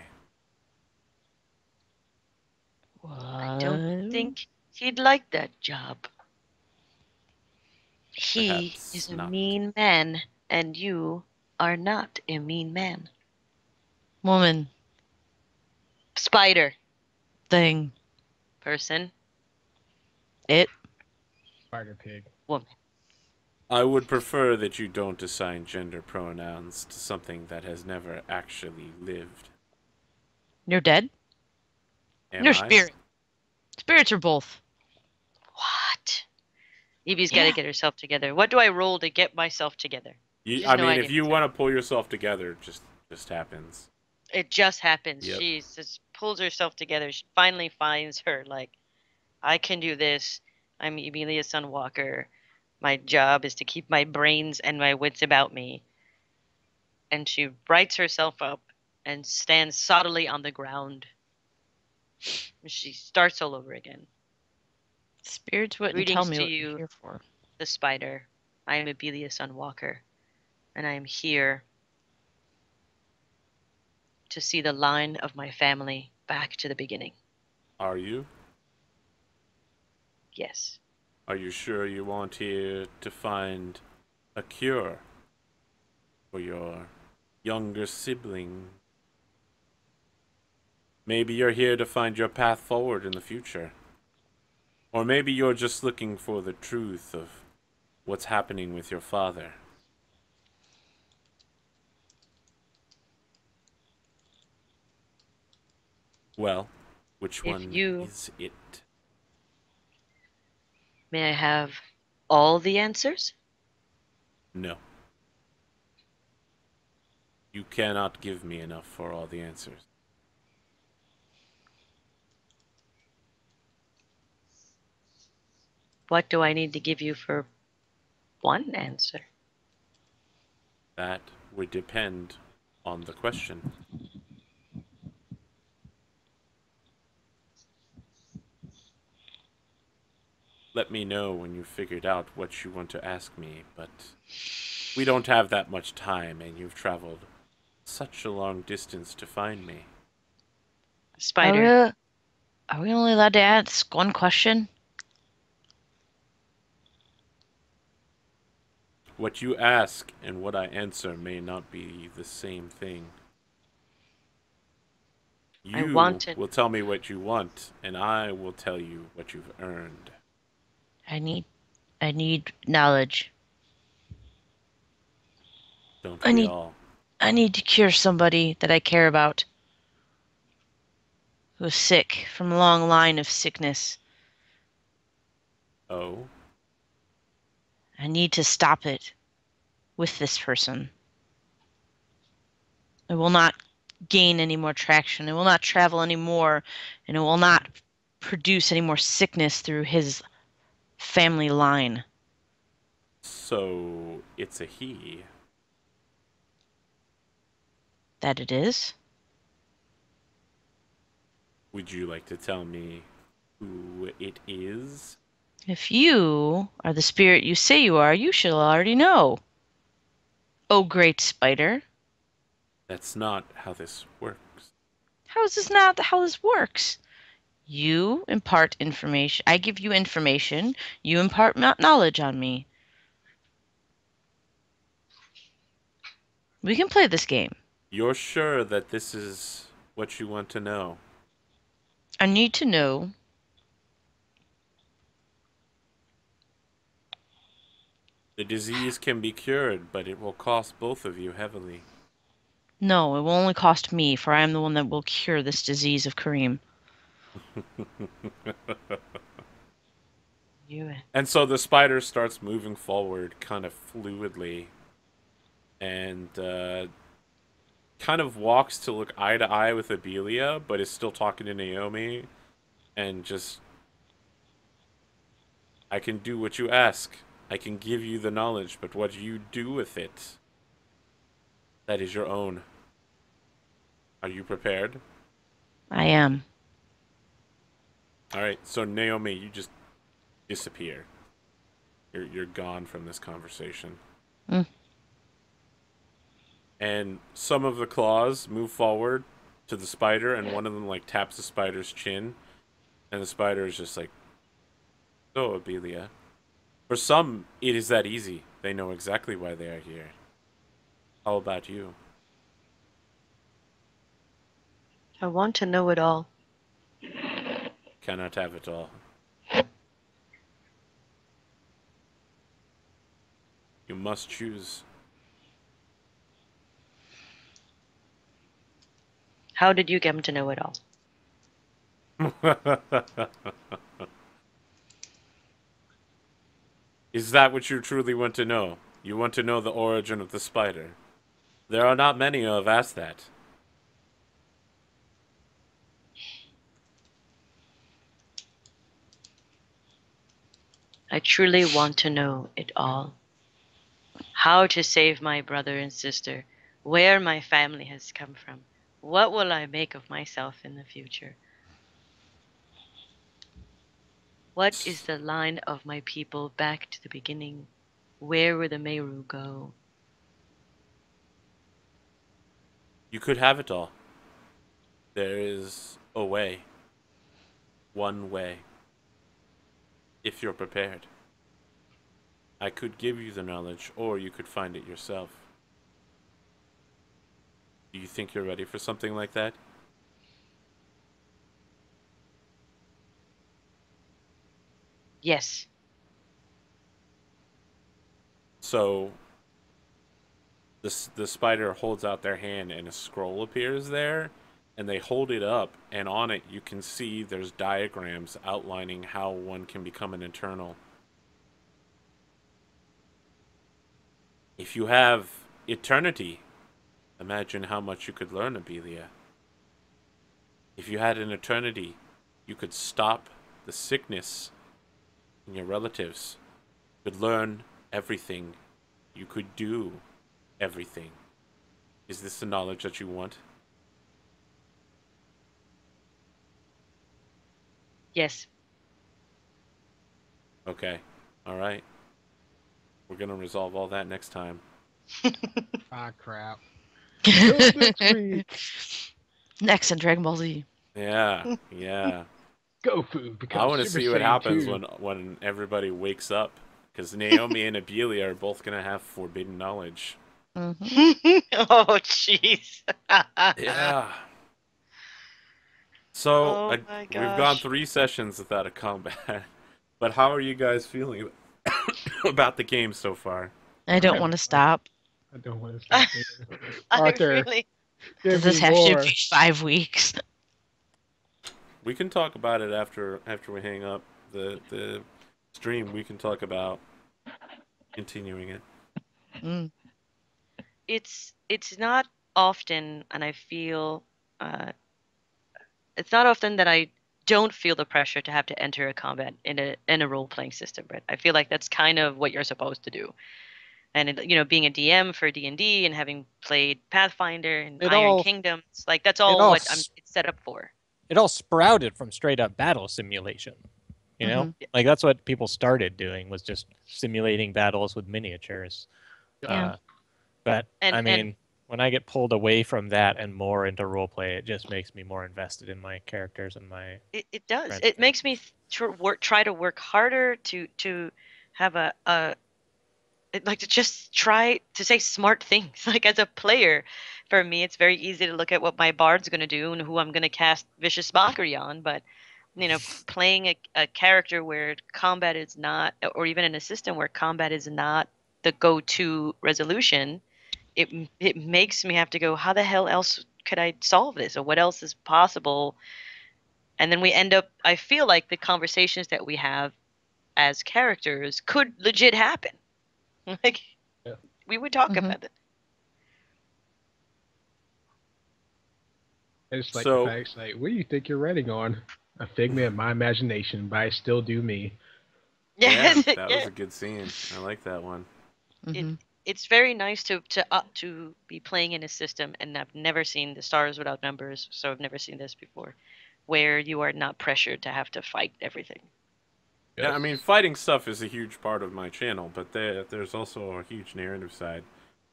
What? I don't think he'd like that job. He Perhaps is a not. mean man, and you are not a mean man. Woman. Spider. Thing. Person. It. Spider pig. Woman. I would prefer that you don't assign gender pronouns to something that has never actually lived. You're dead? Am You're I? spirit. Spirits are both. What? Evie's got to get herself together. What do I roll to get myself together? I mean, if you want to pull yourself together, just happens. It just happens. Yep. She just pulls herself together. She finally finds her, like, I can do this. I'm Emilia Sunwalker. My job is to keep my brains and my wits about me. And she rights herself up and stands solidly on the ground. She starts all over again. Spirits wouldn't Greetings tell me to what you. you're here for. The spider. I am Abelia Sunwalker, and I am here to see the line of my family back to the beginning. Are you? Yes. Are you sure you want here to find a cure for your younger sibling? Maybe you're here to find your path forward in the future. Or maybe you're just looking for the truth of what's happening with your father. Well, which one is it? May I have all the answers? No. You cannot give me enough for all the answers. what do I need to give you for one answer? That would depend on the question. Let me know when you've figured out what you want to ask me, but we don't have that much time, and you've traveled such a long distance to find me. Spider. Are we only allowed to ask one question? What you ask and what I answer may not be the same thing. You will tell me what you want, and I will tell you what you've earned. I need knowledge. Don't we all? I need to cure somebody that I care about who is sick from a long line of sickness. Oh? I need to stop it with this person. It will not gain any more traction. It will not travel anymore, and it will not produce any more sickness through his family line. So, it's a he. That it is? Would you like to tell me who it is? If you are the spirit you say you are, you should already know. Oh, great spider. That's not how this works. How is this not how this works? You impart information. I give you information. You impart knowledge on me. We can play this game. You're sure that this is what you want to know? I need to know. The disease can be cured, but it will cost both of you heavily. No, it will only cost me, for I am the one that will cure this disease of Karim. And so the spider starts moving forward kind of fluidly and kind of walks to look eye to eye with Abelia, but is still talking to Naomi and just, I can do what you ask. I can give you the knowledge, but what you do with it, that is your own. Are you prepared? I am. Alright, so Naomi, you just disappear. You're gone from this conversation. Mm. And some of the claws move forward to the spider, and one of them like taps the spider's chin, and the spider is just like, "So, Abelia." For some, it is that easy. They know exactly why they are here. How about you? I want to know it all. Cannot have it all. You must choose. How did you get him to know it all? Is that what you truly want to know? You want to know the origin of the spider? There are not many who have asked that. I truly want to know it all. How to save my brother and sister, where my family has come from, what will I make of myself in the future? What is the line of my people back to the beginning? Where will the Meru go? You could have it all. There is a way. One way. If you're prepared. I could give you the knowledge, or you could find it yourself. Do you think you're ready for something like that? Yes. So, the spider holds out their hand and a scroll appears there, and they hold it up, and on it you can see there's diagrams outlining how one can become an eternal. If you have eternity, imagine how much you could learn, Abelia. If you had an eternity, you could stop the sickness and your relatives could learn everything. You could do everything. Is this the knowledge that you want? Yes. Okay. All right. We're going to resolve all that next time. Ah, crap. Till next week. Next in Dragon Ball Z. Yeah. Yeah. Goffu becomes I want to Super see what Saiyan happens 2. when everybody wakes up. Because Naomi and Abelia are both going to have forbidden knowledge. Mm-hmm. Oh, jeez. Yeah. So, Oh my we've gone gosh. 3 sessions without a combat. But how are you guys feeling about the game so far? I don't want to stop. I don't want to stop either. I Arthur, really. give Does this me have to more. be 5 weeks? We can talk about it after we hang up the stream. We can talk about continuing it. Mm. It's not often, and I feel it's not often that I don't feel the pressure to have to enter a combat in a role playing system, right? I feel like that's kind of what you're supposed to do. And being a DM for D&D and having played Pathfinder and Iron Kingdoms, like that's all what it's set up for. It all sprouted from straight up battle simulation. You know, Mhm. like that's what people started doing, was just simulating battles with miniatures. Yeah. But And- I mean, and- when I get pulled away from that and more into roleplay, it just makes me more invested in my characters and my. It does. Friends It thing. makes me try to work harder to have like to just try to say smart things. Like as a player, for me, it's very easy to look at what my bard's going to do and who I'm going to cast vicious mockery on. But playing a character where combat is not, or even in a system where combat is not the go-to resolution, it makes me have to go, how the hell else could I solve this, or what else is possible? And then we end up, I feel like the conversations that we have as characters could legit happen. Like, Yeah. we would talk Mhm. about it. It's like So- the facts, like, what do you think you're writing on? A figment of my imagination, but I still do me. Yes, Yeah, that yeah. was a good scene. I like that one. Mhm. It's very nice to be playing in a system, and I've never seen the Stars Without Numbers, so I've never seen this before, where you are not pressured to have to fight everything. Yeah, I mean, fighting stuff is a huge part of my channel, but there's also a huge narrative side.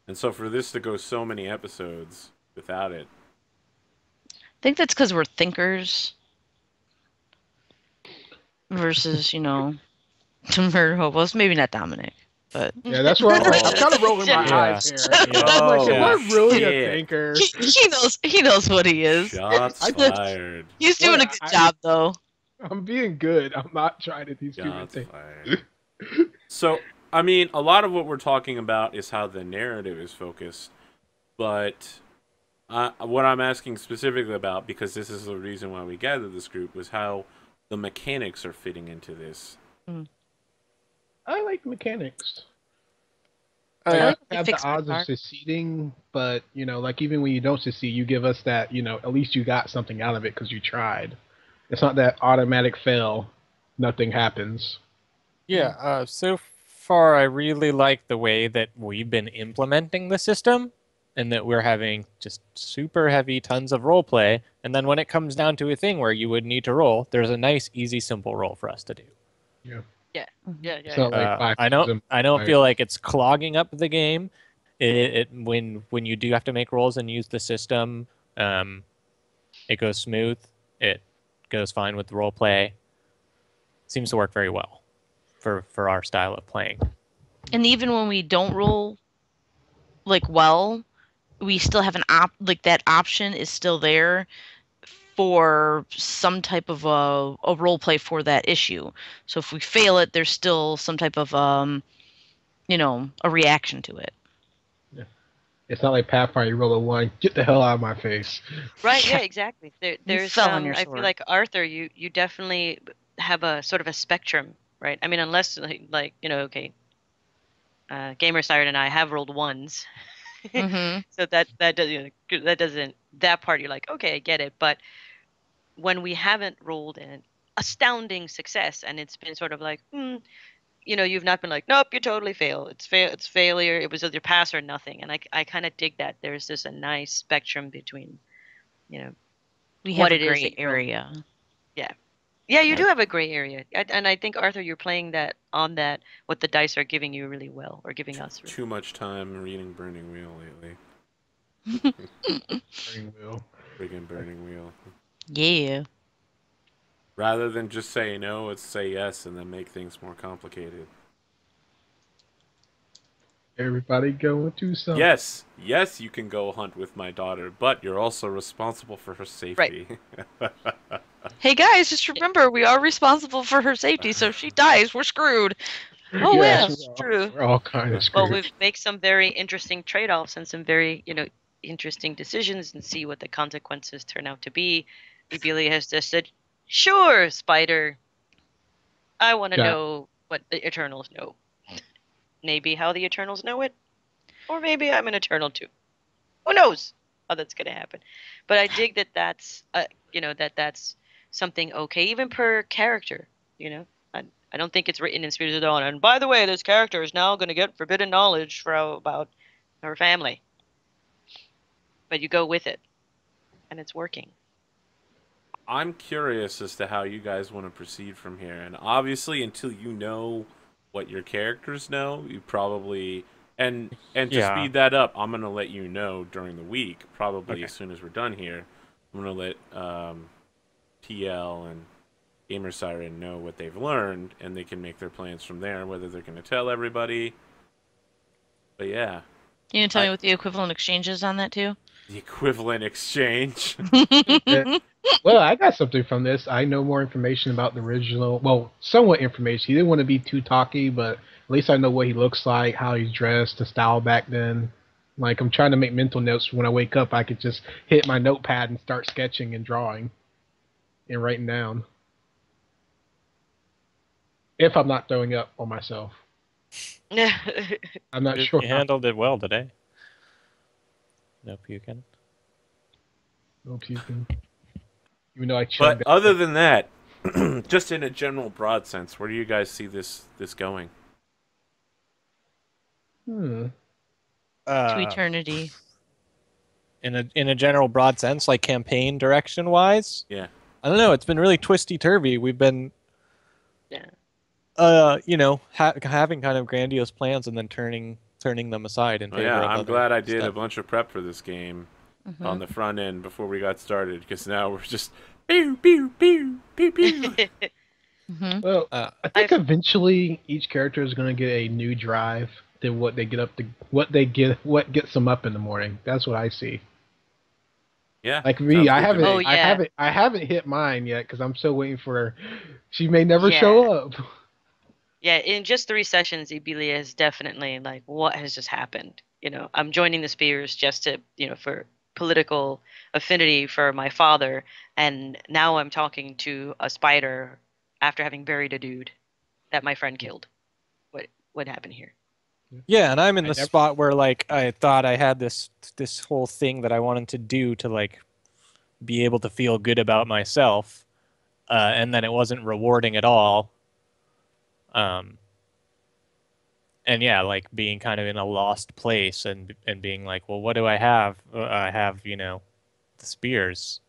And so for this to go so many episodes without it, I think that's because we're thinkers versus, murder hobos. Maybe not Dominic, but Yeah, that's where I'm Oh. kind of rolling my Yeah. eyes here. Yeah. I'm like, am I Oh, really a shit. thinker? he knows what he is. Shots I just- fired. He's doing a What, good job though. I'm being good. I'm not trying to do stupid Shots things. fired. So, I mean, a lot of what we're talking about is how the narrative is focused, but what I'm asking specifically about, because this is the reason why we gathered this group, was how the mechanics are fitting into this. I like mechanics. I Like, like I the have the fixed odds of part. succeeding, but like even when you don't succeed, you give us that. At least you got something out of it because you tried. It's not that automatic fail. Nothing happens. Yeah, so far I really like the way that we've been implementing the system, and that we're having just super heavy tons of role play, and then when it comes down to a thing where you would need to roll, there's a nice, easy, simple roll for us to do. Yeah. It's not like five I times don't feel like it's clogging up the game. When you do have to make rolls and use the system, it goes smooth. It goes fine with the role play. Seems to work very well for our style of playing. And even when we don't roll well, we still have that option is still there for some type of a role play for that issue. So if we fail it, there's still some type of a reaction to it. It's not like Pathfinder. You roll a 1, get the hell out of my face. Right, yeah, exactly. There's fell on your I feel sword. like Arthur, you definitely have a sort of a spectrum, right? I mean, unless okay, Gamer Siren and I have rolled ones. Mm-hmm. So that doesn't, that part you're like, okay, I get it. But when we haven't rolled astounding success, and it's been sort of like, you've not been like, nope, you totally fail. It's failure. It was either pass or nothing. And I kind of dig that. There's just a nice spectrum between, we what have it a is gray that you're. area. Yeah, you do have a gray area. And I think, Arthur, you're playing that on that, what the dice are giving you really well, or giving us. Really. Too much time reading Burning Wheel lately. Burning Wheel. Friggin' Burning Wheel. Yeah. Rather than just say no, it's say yes and then make things more complicated. Everybody going to something. Yes, you can go hunt with my daughter, but you're also responsible for her safety. Right. Hey guys, just remember we are responsible for her safety. So if she dies, we're screwed. Oh Yes, yeah, true. we're all kind of Well, screwed. we've make some very interesting trade-offs and some very, interesting decisions, and see what the consequences turn out to be. Ebelia has just said, "Sure, Spider. I want to know what the Eternals know. Maybe how the Eternals know it, or maybe I'm an Eternal too. Who knows how that's gonna happen?" But I dig that that's that's something okay, even per character. I don't think it's written in Spirits of Dawn. And by the way, this character is now going to get forbidden knowledge about her family. But you go with it, and it's working. I'm curious as to how you guys want to proceed from here. And obviously, until you know what your characters know, you probably and to speed that up, I'm gonna let you know during the week, probably as soon as we're done here. I'm gonna let TL and Gamer Siren know what they've learned, and they can make their plans from there, whether they're gonna tell everybody. But yeah. Can you tell me what the equivalent exchange is on that too? The equivalent exchange. Well, I got something from this. I know more information about the original. Well, somewhat information. He didn't want to be too talky, but at least I know what he looks like, how he's dressed, the style back then. Like, I'm trying to make mental notes. When I wake up, I could just hit my notepad and start sketching and drawing and writing down. If I'm not throwing up on myself. I'm not sure. You handled it well today. No puking. No puking. Even though I But other than that, just in a general broad sense, where do you guys see this going? To eternity. In a general broad sense, like campaign direction wise. Yeah. I don't know. It's been really twisty turvy. We've been, having kind of grandiose plans and then turning them aside in favor of I'm other glad I did stuff. a bunch of prep for this game on the front end before we got started, because now we're just pew pew pew pew pew. Well, I think eventually each character is going to get a new drive than what gets them up in the morning. That's what I see. Yeah. Like me, I haven't hit mine yet because I'm still waiting for her. She may never show up. Yeah, in just 3 sessions, Ebelia is definitely like, what has just happened? I'm joining the Spears just to, for political affinity for my father, and now I'm talking to a spider after having buried a dude that my friend killed. What happened here? Yeah, and I'm in the spot where like I thought I had this whole thing that I wanted to do to like be able to feel good about myself, and then it wasn't rewarding at all. And yeah, like being kind of in a lost place and being like, well, what do I have? I have, the Spears,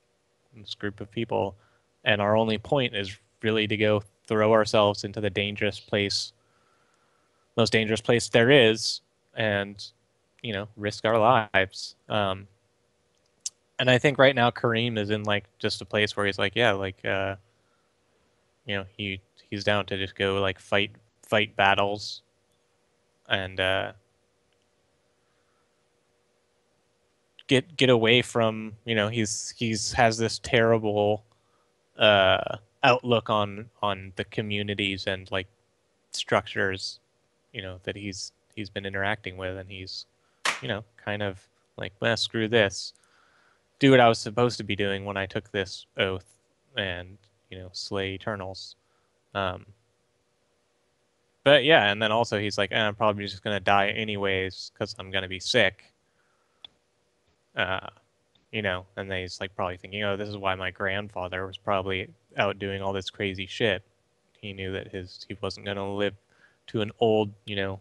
this group of people, and our only point is really to go throw ourselves into the most dangerous place there is, and risk our lives. And I think right now Karim is in like just a place where he's like, yeah, like he's down to just go like fight battles and get away from, he's has this terrible outlook on the communities and like structures that he's been interacting with, and he's kind of like, well, screw this, do what I was supposed to be doing when I took this oath and slay Eternals. But yeah, and then also he's like, I'm probably just gonna die anyways because I'm gonna be sick. you know, and then he's like probably thinking, oh, this is why my grandfather was probably out doing all this crazy shit. He knew that he wasn't gonna live to an old, you know.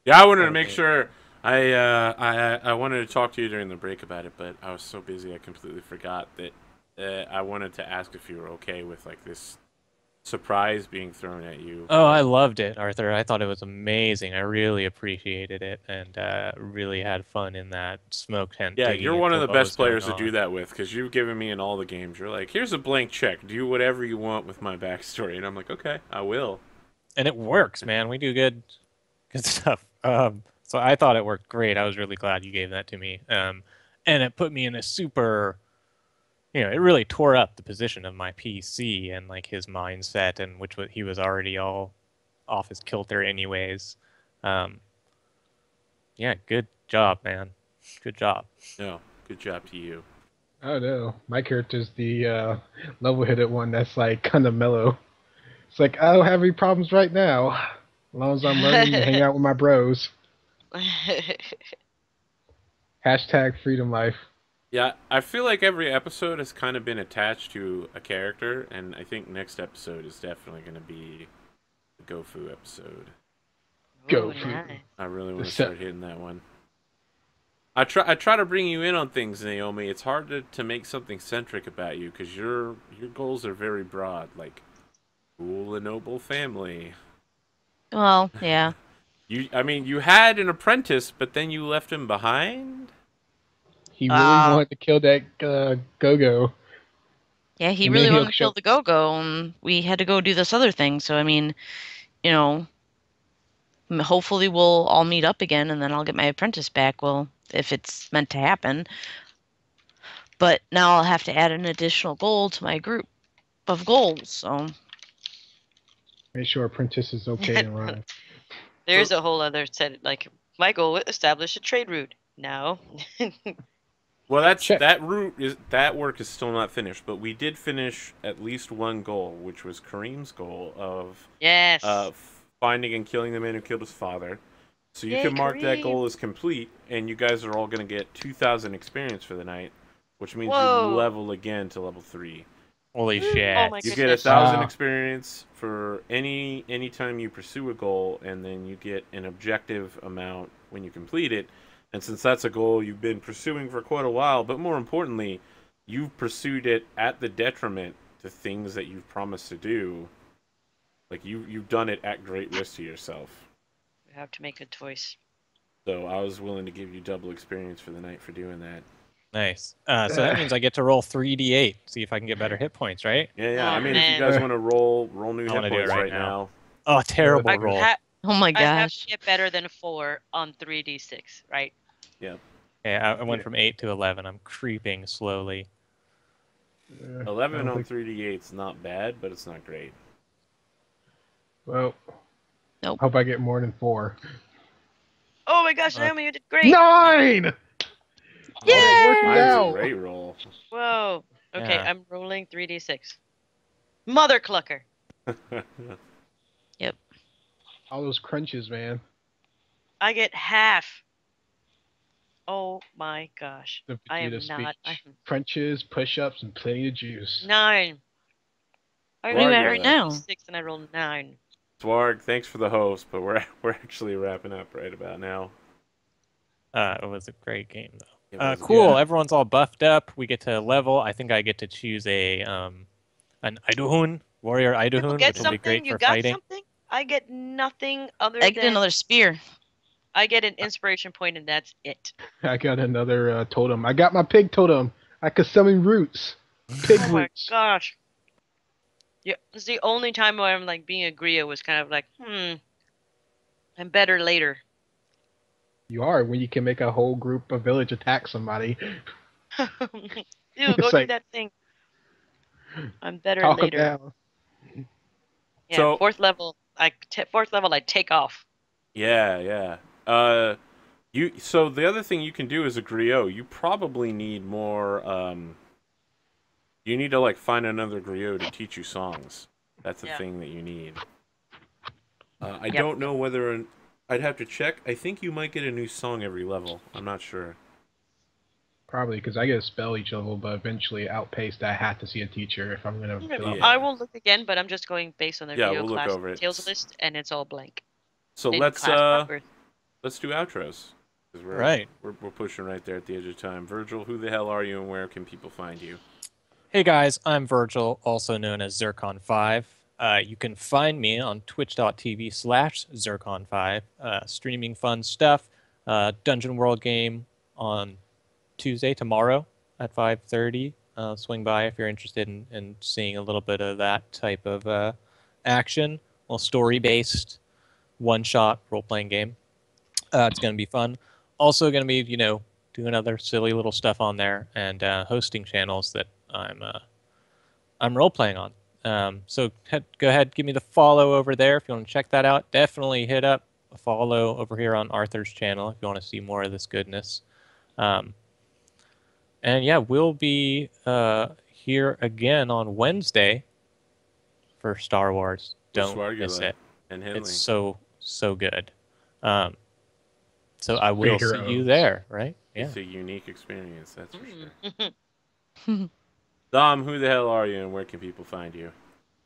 Yeah, I wanted to make sure. I wanted to talk to you during the break about it, but I was so busy I completely forgot that I wanted to ask if you were okay with like this surprise being thrown at you. Oh, I loved it, Arthur. I thought it was amazing. I really appreciated it, and really had fun in that smoke tent. Yeah, digging you're one of into the what was best players to going do on. that with because you've given me in all the games. You're like, here's a blank check. Do whatever you want with my backstory, and I'm like, okay, I will. And it works, man. We do good stuff. So I thought it worked great. I was really glad you gave that to me. And it put me in a super, you know, it really tore up the position of my PC and like his mindset, and he was already all off his kilter anyways. Um, yeah, good job, man. Good job. No, good job to you. I don't know. My character's the level-headed one that's like kind of mellow. It's like I don't have any problems right now, as long as I'm learning and hang out with my bros. Hashtag freedom life. Yeah, I feel like every episode has kind of been attached to a character, and I think next episode is definitely going to be the Goffu episode. Go. Nice. I really want to start hitting that one. I try to bring you in on things, Naomi. It's hard to make something centric about you because your goals are very broad, like rule a noble family. Well, yeah. I mean, you had an apprentice, but then you left him behind. He really wanted to kill that Go-Go. Yeah, he And really then he'll wanted to kill the Go-Go, and we had to go do this other thing. So, I mean, you know, hopefully we'll all meet up again, and then I'll get my apprentice back. Well, if it's meant to happen. But now I'll have to add an additional goal to my group of goals. So make sure apprentice is okay and run. There's a whole other set. Like my goal: establish a trade route. No. Well, Check. that work is still not finished, but we did finish at least one goal, which was Karim's goal of Yes. finding and killing the man who killed his father. So you Yay, can mark that Karim. goal as complete, and you guys are all going to get 2,000 experience for the night, which means Whoa. you level again to level 3. Holy shit. Oh my You get goodness. 1,000 Wow. experience for any time you pursue a goal, and then you get an objective amount when you complete it. And since that's a goal you've been pursuing for quite a while, but more importantly, you've pursued it at the detriment to things that you've promised to do. Like you've done it at great risk to yourself. We have to make a choice. So I was willing to give you double experience for the night for doing that. Nice. So that means I get to roll 3d8, see if I can get better hit points, right? Yeah. Oh, I mean, man. if you guys want to roll new hit wanna do it points right right now. now. Oh, terrible I, roll. oh my I have gosh. to get better than 4 on 3d6, right? Yeah. Yeah, I went from 8 to 11. I'm creeping slowly. 11 on 3d8 is not bad, but it's not great. Well, Nope. hope I get more than 4. Oh my gosh, Naomi, you did great. 9! Yay! Working Mine's a out. great roll. Whoa. Okay, Yeah. I'm rolling 3d6. Mother clucker. All those crunches, man. I get half. Oh my gosh. The I am Vegeta not. speech. Crunches, push-ups, and plenty of juice. 9. I Where are you Why at do right that? now? 6 and I rolled 9. Swarg, thanks for the host, but we're actually wrapping up right about now. It was a great game, though. It was Cool. good. Everyone's all buffed up. We get to level. I think I get to choose an Idohun, warrior People Idohun, get which will be something. great You for got fighting. something. I get nothing other I get than another spear. I get an inspiration point, and that's it. I got another totem. I got my pig totem. I could summon roots. Pig Oh my roots. gosh. Yeah, it's the only time where I'm like being a griot was kind of like, I'm better later. You are when you can make a whole group of village attack somebody. Ew, It's go do like- that thing. I'm better Talk 'em later. down. Yeah, So- fourth level. Fourth level. I take off. Yeah. So the other thing you can do as a griot, you probably need more. You need to like find another griot to teach you songs. That's the Yeah. thing that you need. I Yep. don't know whether I'd have to check. I think you might get a new song every level. I'm not sure. Probably because I get a spell each level, but eventually outpaced I have to see a teacher if I'm gonna Okay, fill up. I will look again, but I'm just going based on the Yeah, video we'll look class over it. details list, and it's all blank. So In let's class markers. let's do outros. 'Cause Right. We're pushing right there at the edge of time. Virgil, who the hell are you, and where can people find you? Hey guys, I'm Virgil, also known as Zircon5. You can find me on twitch.tv/Zircon5, streaming fun stuff. Dungeon World game on Tuesday, tomorrow at 5:30. Swing by if you're interested in seeing a little bit of that type of action. Well, story-based, one-shot role-playing game. It's going to be fun. Also going to be, doing other silly little stuff on there and hosting channels that I'm role playing on. So go ahead, give me the follow over there if you want to check that out. Definitely hit up a follow over here on Arthur's channel if you want to see more of this goodness. And yeah, we'll be here again on Wednesday for Star Wars. Don't miss it. And Henley. It's so good. So I will Great see heroes. you there, right? Yeah. It's a unique experience, that's for sure. Dom, who the hell are you, and where can people find you?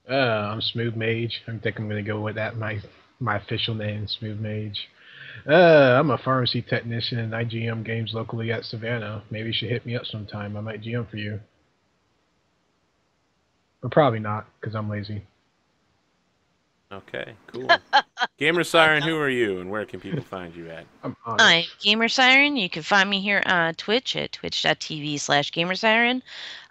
I'm Smooth Mage. I think I'm gonna go with that. My official name, Smooth Mage. I'm a pharmacy technician and I GM games locally at Savannah. Maybe you should hit me up sometime. I might GM for you. But probably not, because I'm lazy. Okay, cool. Gamer Siren, who are you, and where can people find you at? I'm on Hi, Gamer Siren. You can find me here on Twitch at twitch.tv/Gamer Siren.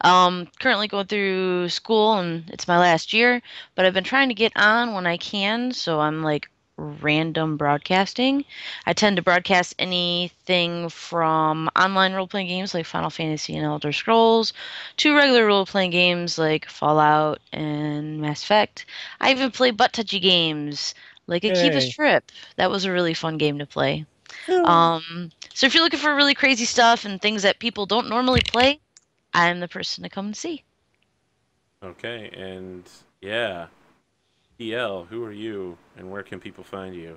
Currently going through school and it's my last year, but I've been trying to get on when I can, so I'm like random broadcasting. I tend to broadcast anything from online role-playing games like Final Fantasy and Elder Scrolls to regular role-playing games like Fallout and Mass Effect. I even play butt-touchy games like Akiva's Yay. Trip. That was a really fun game to play. So if you're looking for really crazy stuff and things that people don't normally play, I'm the person to come and see. Okay, and yeah. TL, who are you, and where can people find you?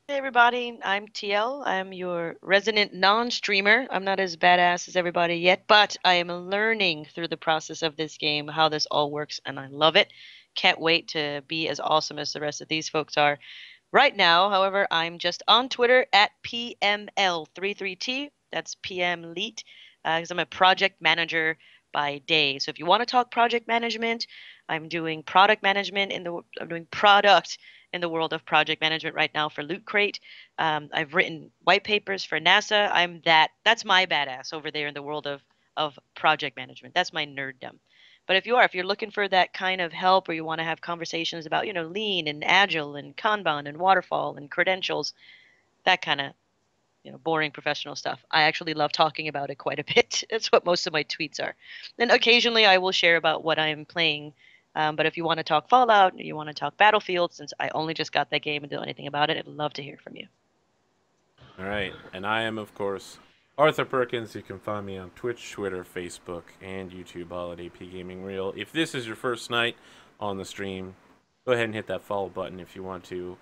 Hey everybody, I'm TL. I'm your resident non-streamer. I'm not as badass as everybody yet, but I am learning through the process of this game how this all works, and I love it. Can't wait to be as awesome as the rest of these folks are. Right now, however, I'm just on Twitter at PML33T. That's PM Leet, because I'm a project manager by day. So if you want to talk project management, I'm doing product management I'm doing product in the world of project management right now for Loot Crate. I've written white papers for NASA. That's my badass over there in the world of project management. That's my nerddom. But if you're looking for that kind of help, or you want to have conversations about, lean and agile and Kanban and waterfall and credentials, that kind of, boring professional stuff, I actually love talking about it quite a bit. That's what most of my tweets are. And occasionally I will share about what I'm playing. But if you want to talk Fallout, or you want to talk Battlefield, since I only just got that game and don't know anything about it, I'd love to hear from you. All right, and I am, of course, Arthur Perkins. You can find me on Twitch, Twitter, Facebook, and YouTube, all at APGamingREAL. If this is your first night on the stream, go ahead and hit that follow button if you want to.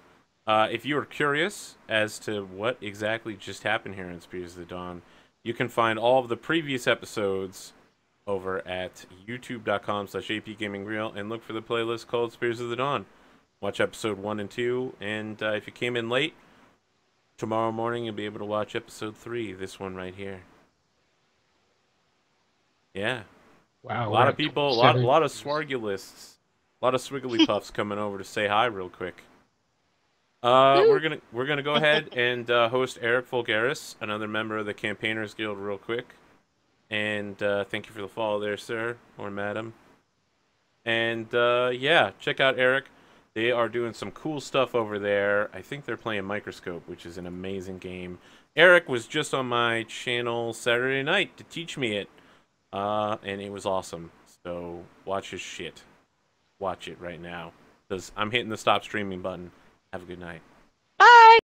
If you are curious as to what exactly just happened here in Spears of the Dawn, you can find all of the previous episodes over at youtube.com/APGamingREAL and look for the playlist called Spears of the Dawn. Watch episode 1 and 2, and if you came in late, tomorrow morning you'll be able to watch episode 3, this one right here. Yeah. Wow. A lot of people, a lot of swargulists, a lot of swiggly puffs coming over to say hi real quick. We're gonna go ahead and host Eric Fulgaris, another member of the Campaigners Guild, real quick. And thank you for the follow there, sir or madam. And yeah, check out Eric. They are doing some cool stuff over there. I think they're playing Microscope, which is an amazing game. Eric was just on my channel Saturday night to teach me it, and it was awesome. So watch his shit. Watch it right now, because I'm hitting the stop streaming button. Have a good night.